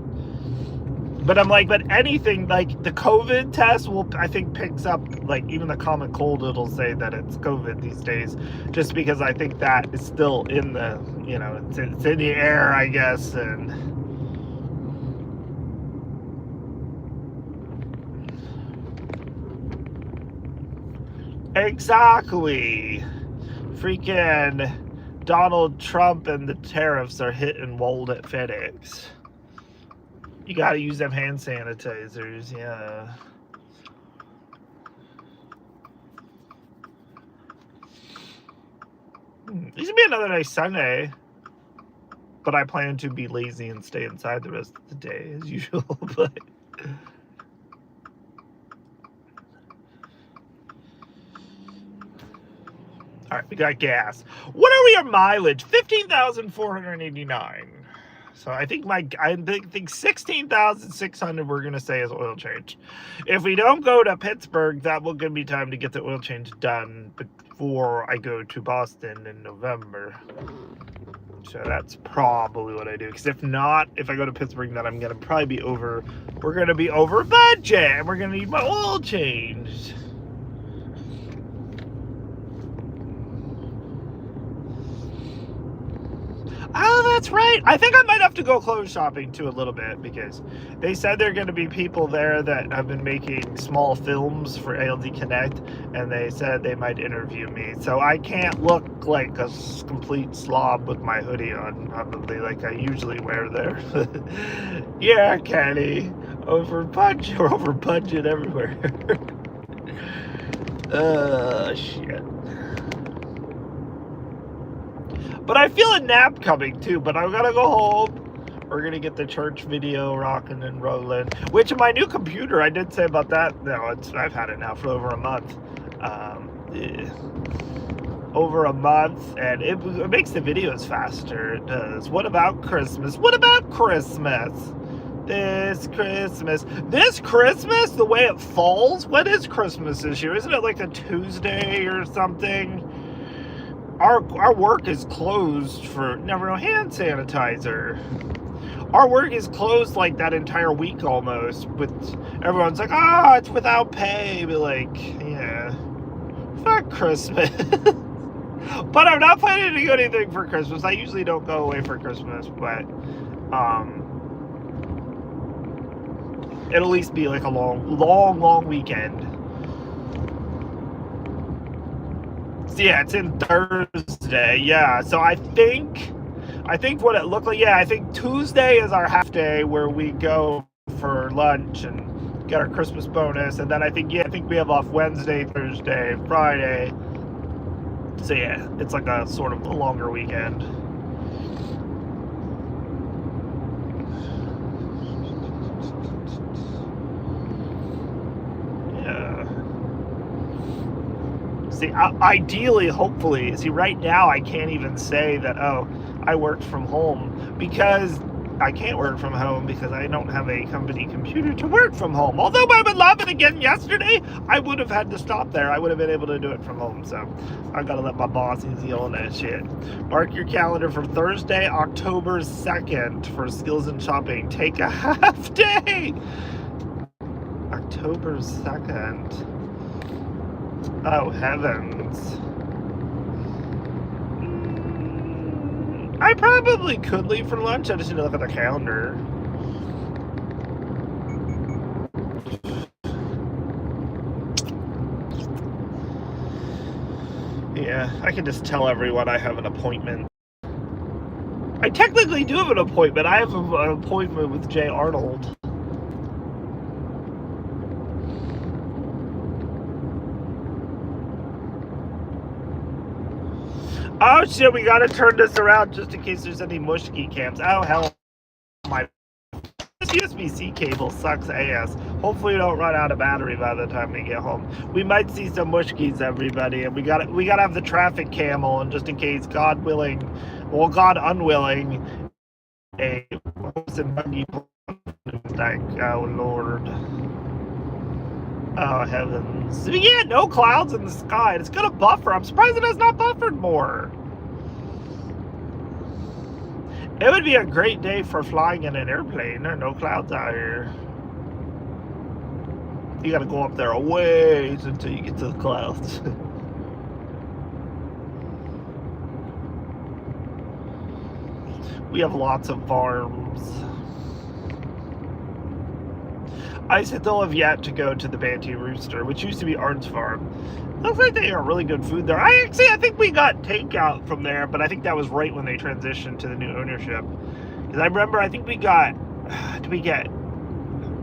I'm like, but anything like the COVID test I think picks up, like even the common cold, it'll say that it's COVID these days, just because I think that is still in the, it's in the air, I guess. And exactly, freaking Donald Trump and the tariffs are hitting Wold at FedEx. You gotta use them hand sanitizers, yeah. This should be another nice Sunday. But I plan to be lazy and stay inside the rest of the day as usual. But alright, we got gas. What are we on mileage? 15,489. So I think 16,600 we're gonna say is oil change. If we don't go to Pittsburgh, that will give me time to get the oil change done before I go to Boston in November. So that's probably what I do. Because if not, if I go to Pittsburgh, then I'm gonna probably be over. We're gonna be over budget, and we're gonna need my oil changed. Oh, that's right. I think I might have to go clothes shopping too a little bit, because they said there are going to be people there that have been making small films for ALD Connect, and they said they might interview me. So I can't look like a complete slob with my hoodie on, probably, like I usually wear there. Yeah, Kenny. Over budget everywhere. Shit. But I feel a nap coming too, but I'm gonna go home. We're gonna get the church video rocking and rolling. Which in my new computer, I did say about that. No, I've had it now for over a month. Over a month, and it makes the videos faster. It does. What about Christmas? What about Christmas? This Christmas, the way it falls. What is Christmas this year? Isn't it like a Tuesday or something? Our work is closed for never hand sanitizer. Our work is closed like that entire week almost. With everyone's like, it's without pay. But like, yeah, fuck Christmas. But I'm not planning to do anything for Christmas. I usually don't go away for Christmas, but it'll at least be like a long weekend. So yeah, it's in Thursday. Yeah, so I think what it looked like. Yeah, I think Tuesday is our half day where we go for lunch and get our Christmas bonus, and then I think we have off Wednesday, Thursday, Friday. So yeah, it's like a sort of a longer weekend. Yeah. See, ideally, hopefully, see, right now I can't even say that, oh, I worked from home, because I can't work from home because I don't have a company computer to work from home. Although I would love it again yesterday, I would have had to stop there. I would have been able to do it from home. So I gotta let my boss easy on that shit. Mark your calendar for Thursday, October 2nd for Skills and Shopping. Take a half day. October 2nd. Oh, heavens. I probably could leave for lunch. I just need to look at the calendar. Yeah, I can just tell everyone I have an appointment. I technically do have an appointment. I have an appointment with Jay Arnold. Oh shit, we gotta turn this around just in case there's any mushki cams. Oh hell, my USB-C cable sucks ass. Hopefully we don't run out of battery by the time we get home. We might see some mushkis, everybody, and we gotta have the traffic cam on just in case, God willing, well, God unwilling, a horse and buggy. Thank oh Lord. Oh heavens. Yeah, no clouds in the sky. It's gonna buffer. I'm surprised it has not buffered more. It would be a great day for flying in an airplane. There are no clouds out here. You gotta go up there a ways until you get to the clouds. We have lots of farms. I still have yet to go to the Banty Rooster, which used to be Art's Farm. Looks like they are really good food there. I think we got takeout from there, but I think that was right when they transitioned to the new ownership. Because I remember, I think we got, did we get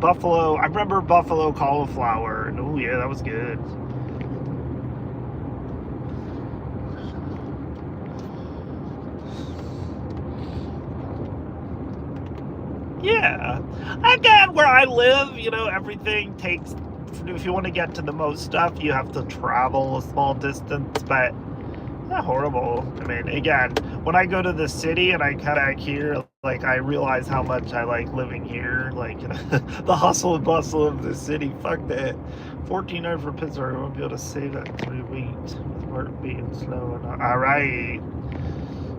buffalo? I remember buffalo cauliflower, and oh yeah, that was good. Yeah. Again, where I live, you know, everything takes, if you want to get to the most stuff, you have to travel a small distance, but not horrible. I mean, again, when I go to the city and I come back here, like, I realize how much I like living here, like, you know, the hustle and bustle of the city. Fuck that. $1,400 for Pittsburgh. I won't be able to save that in 3 weeks with work being slow enough. All right.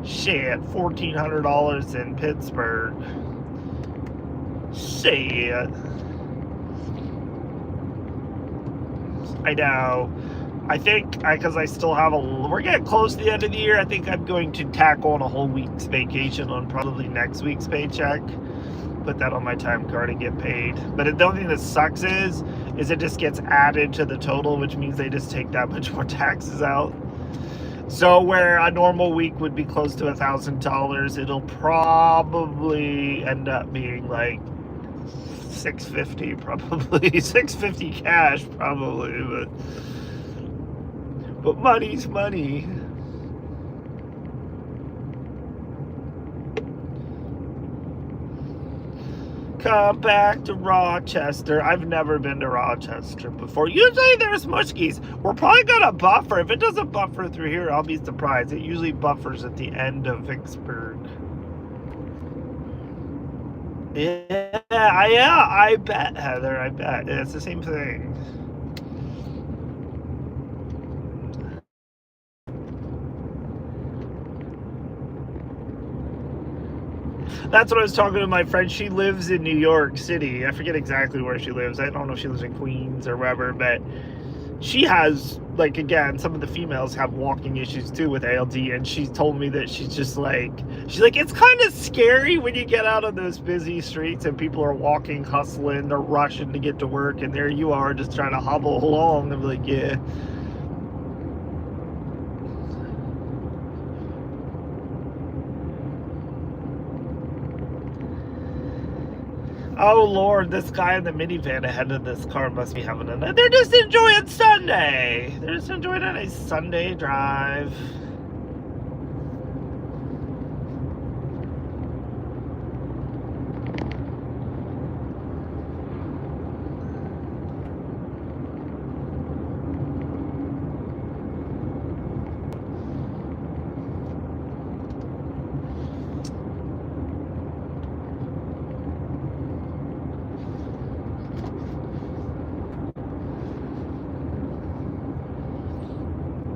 Shit, $1,400 in Pittsburgh. Shit. I know. I think, because I still have we're getting close to the end of the year, I think I'm going to tack on a whole week's vacation on probably next week's paycheck. Put that on my time card and get paid. But the only thing that sucks is it just gets added to the total, which means they just take that much more taxes out. So where a normal week would be close to $1,000, it'll probably end up being like $650, probably $650 cash, probably, but money's money. Come back to Rochester. I've never been to Rochester before. Usually there's mushkies. We're probably gonna buffer. If it doesn't buffer through here, I'll be surprised. It usually buffers at the end of Vicksburg. Yeah, I bet, Heather. I bet it's the same thing. That's what I was talking to my friend. She lives in New York City. I forget exactly where she lives. I don't know if she lives in Queens or wherever, but she has, like, again, some of the females have walking issues too with ALD, and she told me that she's like, it's kind of scary when you get out on those busy streets and people are walking, hustling, they're rushing to get to work, and there you are just trying to hobble along. I'm like, yeah. Oh Lord, this guy in the minivan ahead of this car must be having a night. They're just enjoying Sunday. They're just enjoying a nice Sunday drive.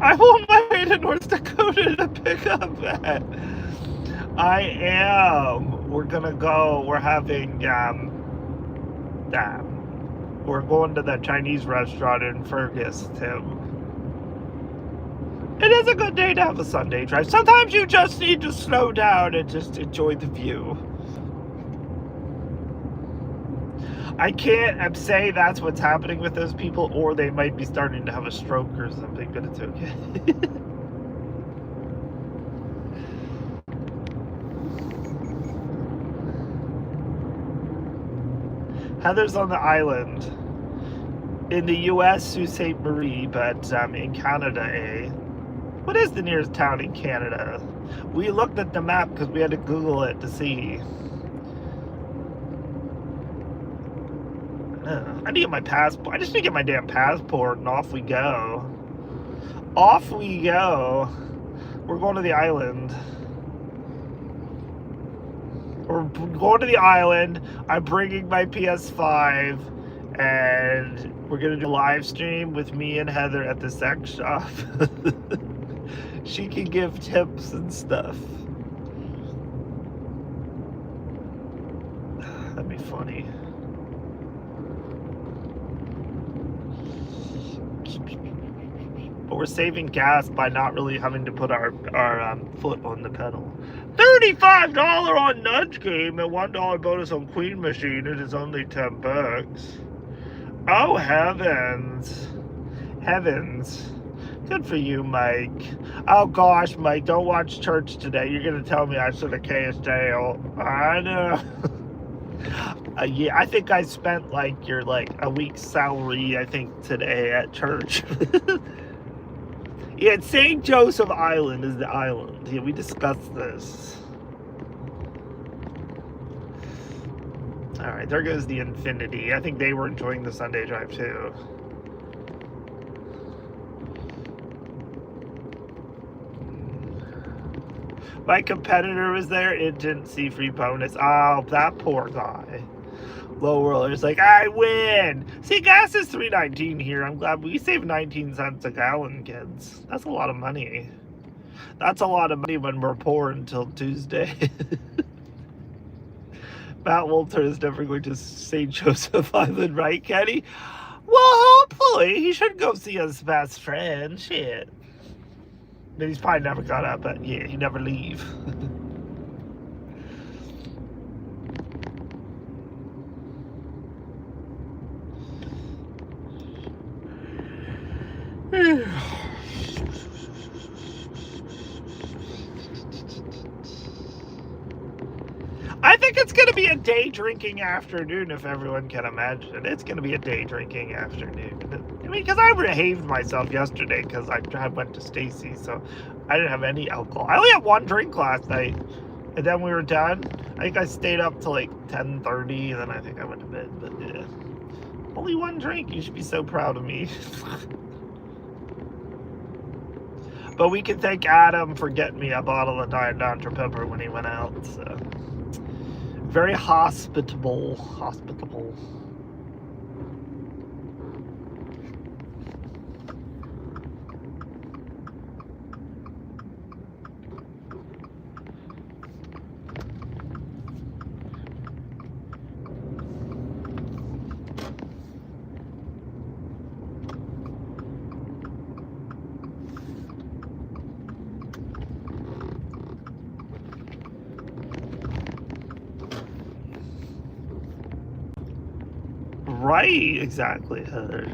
I'm on my way to North Dakota to pick up that. I am. We're gonna go. We're having we're going to that Chinese restaurant in Fergus, Tim. It is a good day to have a Sunday drive. Sometimes you just need to slow down and just enjoy the view. I can't say that's what's happening with those people, or they might be starting to have a stroke or something, but it's okay. Heather's on the island. In the U.S., Sault Ste. Marie, but in Canada, What is the nearest town in Canada? We looked at the map because we had to Google it to see. I need to get my passport. I just need to get my damn passport, and off we go. Off we go. We're going to the island. We're going to the island. I'm bringing my PS5, and we're gonna do a live stream with me and Heather at the sex shop. She can give tips and stuff. That'd be funny. But we're saving gas by not really having to put our foot on the pedal. $35 on Nudge Game and $1 bonus on Queen Machine. It is only $10. Oh heavens. Heavens. Good for you, Mike. Oh gosh, Mike, don't watch church today. You're gonna tell me I should have KSJL. I know. Yeah, I think I spent like a week's salary, I think, today at church. Yeah, St. Joseph Island is the island. Yeah, we discussed this. Alright, there goes the Infinity. I think they were enjoying the Sunday drive too. My competitor was there. It didn't see free bonus. Oh, that poor guy. Low roller's like, I win. See, gas is $3.19 here. I'm glad we saved 19 cents a gallon, kids. That's a lot of money. That's a lot of money when we're poor until Tuesday. Matt Walter is never going to St. Joseph Island, right, Kenny? Well, hopefully. He should go see his best friend. Shit. But he's probably never got up, but yeah, he never leave. I think it's going to be a day drinking afternoon, if everyone can imagine. It's going to be a day drinking afternoon. I mean, because I behaved myself yesterday because I went to Stacy, so I didn't have any alcohol. I only had one drink last night, and then we were done. I think I stayed up till like 10:30, and then I think I went to bed, but yeah. Only one drink. You should be so proud of me. But we can thank Adam for getting me a bottle of Diet Dr. Pepper when he went out, so. Very hospitable. Right, exactly, Heather.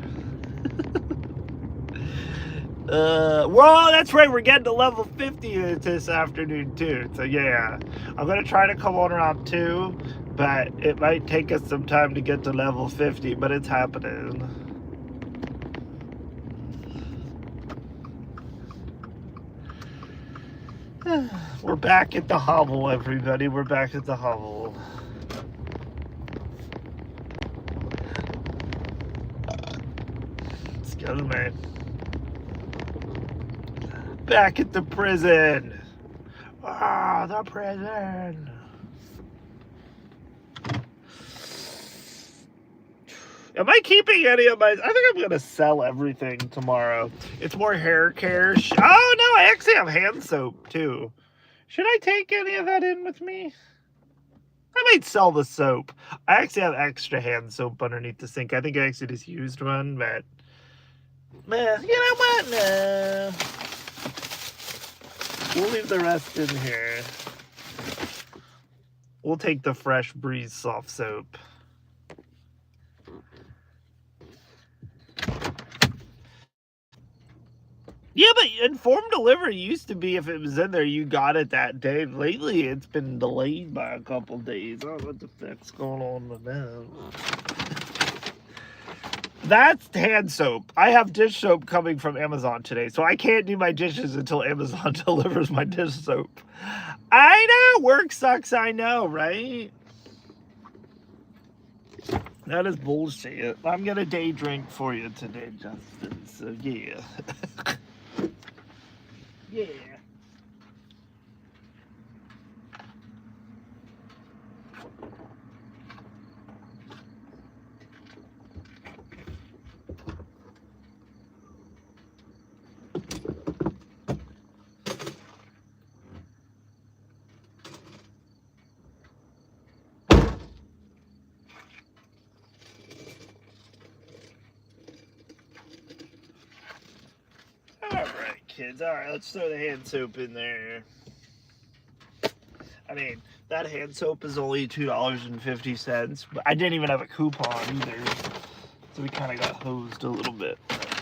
Well, that's right, we're getting to level 50 this afternoon, too. So, yeah, I'm going to try to come on around 2, but it might take us some time to get to level 50, but it's happening. We're back at the hovel, everybody. We're back at the hovel. Excuse me. Back at the prison. Ah, the prison. Am I keeping any of my... I think I'm going to sell everything tomorrow. It's more hair care. Oh, no, I actually have hand soap, too. Should I take any of that in with me? I might sell the soap. I actually have extra hand soap underneath the sink. I think I actually just used one, but... Man, you know what? No. We'll leave the rest in here. We'll take the Fresh Breeze soft soap. Yeah, but informed delivery used to be if it was in there, you got it that day. Lately, it's been delayed by a couple days. I don't know what the fuck's going on with that. That's hand soap. I have dish soap coming from Amazon today, so I can't do my dishes until Amazon delivers my dish soap. I know, work sucks, I know, right? That is bullshit. I'm gonna day drink for you today, Justin, so yeah. Yeah. Alright, kids. Alright, let's throw the hand soap in there. I mean, that hand soap is only $2.50, but I didn't even have a coupon either. So we kind of got hosed a little bit.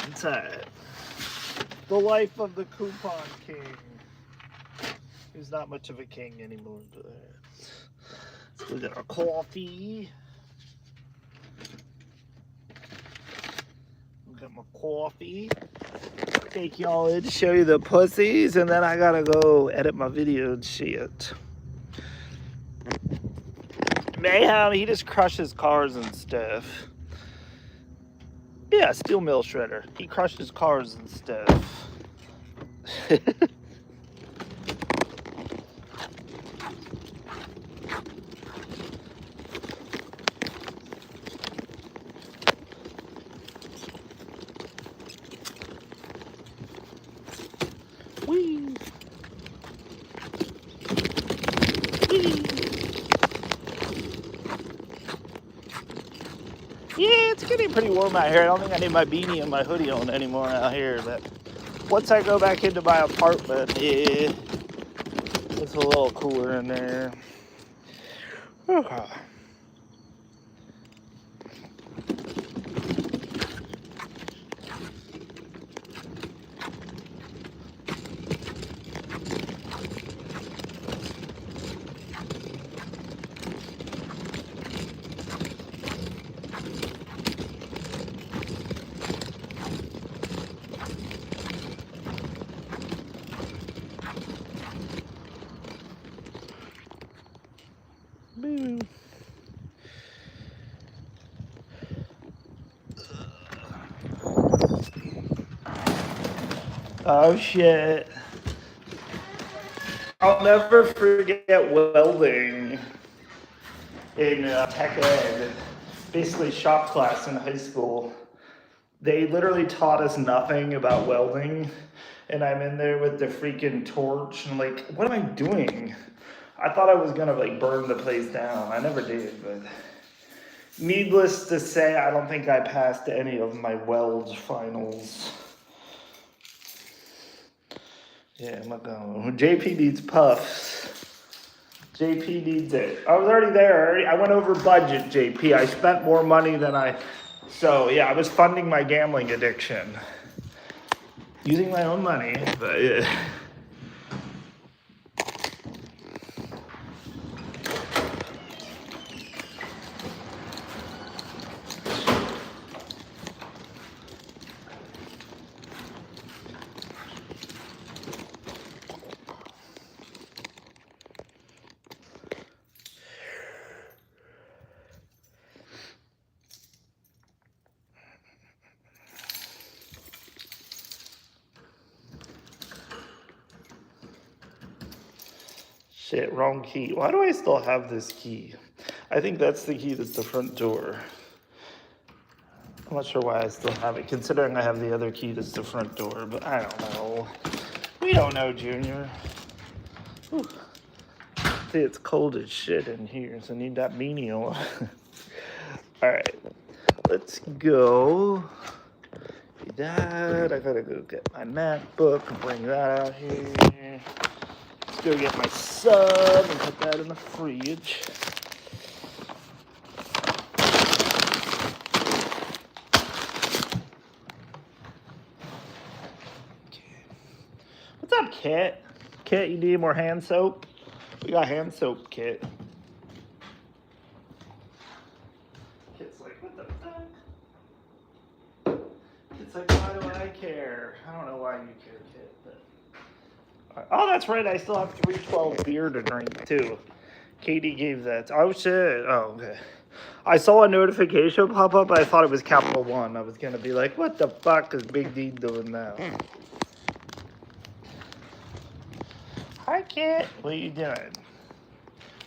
It's alright. The life of the coupon king. He's not much of a king anymore. But let's look at our coffee. Look at my coffee. Take y'all in to show you the pussies, and then I gotta go edit my video and shit. Mayhem, he just crushes cars and stuff. Yeah, steel mill shredder. He crushes cars and stuff. Whee! Whee! Yeah, it's getting pretty warm out here. I don't think I need my beanie and my hoodie on anymore out here, but once I go back into my apartment, yeah, it's a little cooler in there. Oh shit. I'll never forget welding in tech ed, basically shop class in high school. They literally taught us nothing about welding, and I'm in there with the freaking torch, and like, what am I doing? I thought I was gonna like burn the place down. I never did, but needless to say, I don't think I passed any of my weld finals. Yeah, I'm not going. JP needs puffs. JP needs it. I was already there. I went over budget, JP. I spent more money than so yeah, I was funding my gambling addiction. Using my own money, but yeah. Shit, wrong key. Why do I still have this key? I think that's the key that's the front door. I'm not sure why I still have it, considering I have the other key that's the front door, but I don't know. We don't know, Junior. Whew. See, it's cold as shit in here, so I need that beanie on. Alright, let's go. Dad, I gotta go get my MacBook and bring that out here. Let's go get my sub and put that in the fridge. Okay. What's up, Kit? Kit, you need more hand soap? We got hand soap, Kit. Kit's like, what the fuck? Kit's like, why do I care? I don't know why you care, Kit, but... Oh, that's right, I still have 312 beer to drink, too. Katie gave that. Oh, shit. Oh, okay. I saw a notification pop up. I thought it was Capital One. I was going to be like, what the fuck is Big D doing now? Hi, Kit. What are you doing?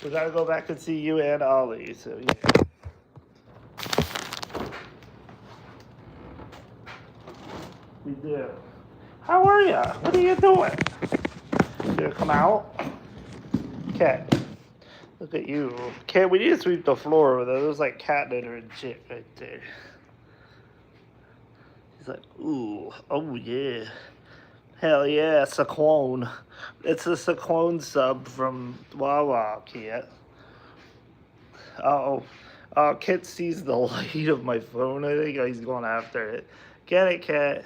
We got to go back and see you and Ollie, so yeah. We do. How are you? What are you doing? You gonna come out? Kit. Look at you. Kit, we need to sweep the floor with it. There's like cat litter and shit right there. He's like, ooh, oh yeah. Hell yeah, Cyclone. It's a Cyclone sub from Wawa, Kit. Uh-oh. Kit sees the light of my phone. I think he's going after it. Get it, Kit.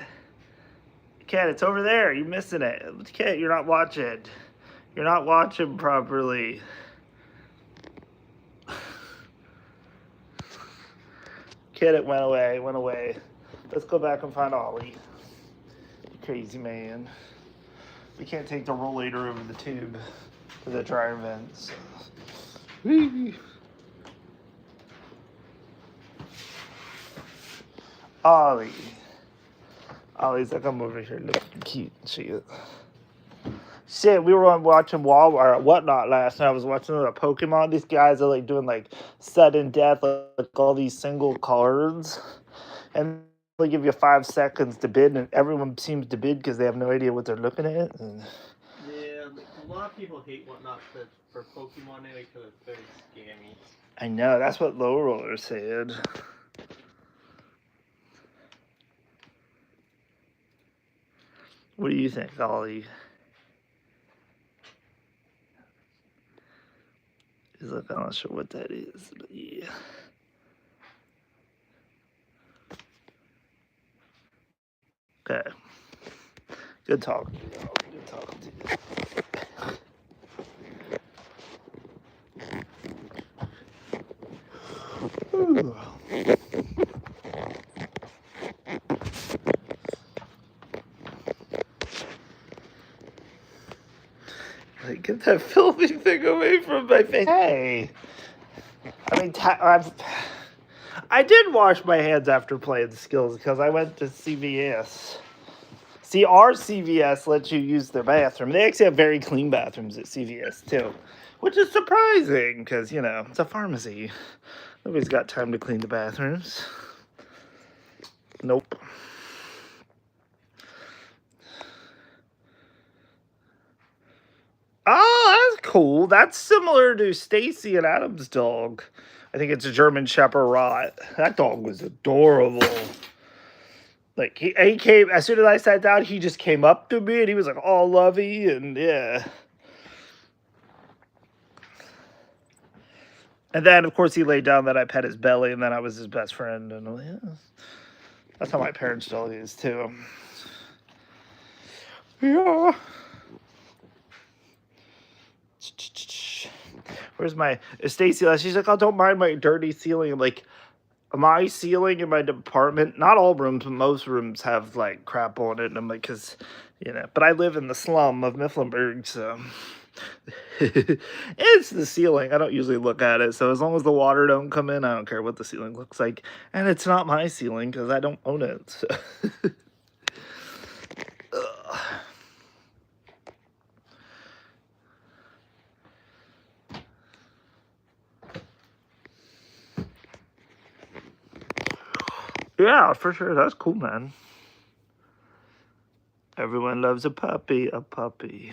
Kit, it's over there. You're missing it. Kit, you're not watching. You're not watching properly. Kid, it went away. Let's go back and find Ollie. You crazy man. We can't take the rollator over the tube to the dryer vents. Ollie. Ollie's like, I'm over here looking cute and shit. Shit, we were watching Wawa or whatnot last night. I was watching a Pokemon. These guys are like doing like sudden death, like all these single cards. And they give you 5 seconds to bid, and everyone seems to bid because they have no idea what they're looking at. And...
yeah, a lot of people hate whatnot for Pokemon anyway because it's very scammy.
I know, that's what Low Roller said. What do you think, Ollie? He's like, I'm not sure what that is, but yeah. Okay. Good talking to you. Good talking to you. Like, get that filthy thing away from my face. Hey. I mean, I did wash my hands after playing skills because I went to CVS. See, our CVS lets you use their bathroom. They actually have very clean bathrooms at CVS, too. Which is surprising because, you know, it's a pharmacy. Nobody's got time to clean the bathrooms. Nope. Oh, that's cool. That's similar to Stacy and Adam's dog. I think it's a German Shepherd Rot. That dog was adorable. Like, he came, as soon as I sat down, he just came up to me, and he was, like, all lovey, and, yeah. And then, of course, he laid down, then I pet his belly, and then I was his best friend, and, yeah. That's how my parents' dog is, too. Yeah. Where's my Stacy? She's like, oh, don't mind my dirty ceiling. I'm like, my ceiling in my department, not all rooms, but most rooms have like crap on it. And I'm like, because, you know, but I live in the slum of Mifflinburg, so it's the ceiling. I don't usually look at it. So as long as the water don't come in, I don't care what the ceiling looks like. And it's not my ceiling because I don't own it. So. Yeah, for sure. That's cool, man. Everyone loves a puppy, a puppy.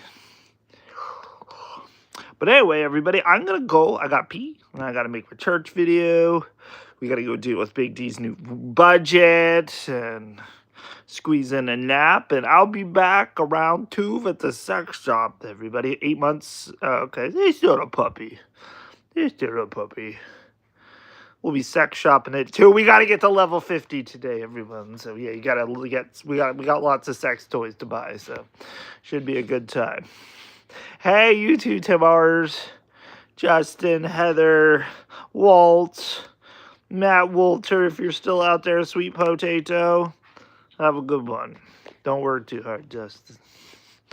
But anyway, everybody, I'm gonna go. I got pee, and I gotta make my church video. We gotta go deal with Big D's new budget and squeeze in a nap. And I'll be back around 2 at the sex shop. Everybody, 8 months. Okay, he's still a puppy. He's still a puppy. We'll be sex shopping it too. We gotta get to level 50 today, everyone. So yeah, you gotta get. We got lots of sex toys to buy. So should be a good time. Hey, you two Timars, Justin, Heather, Walt, Matt Wolter, if you're still out there, Sweet Potato. Have a good one. Don't work too hard, Justin.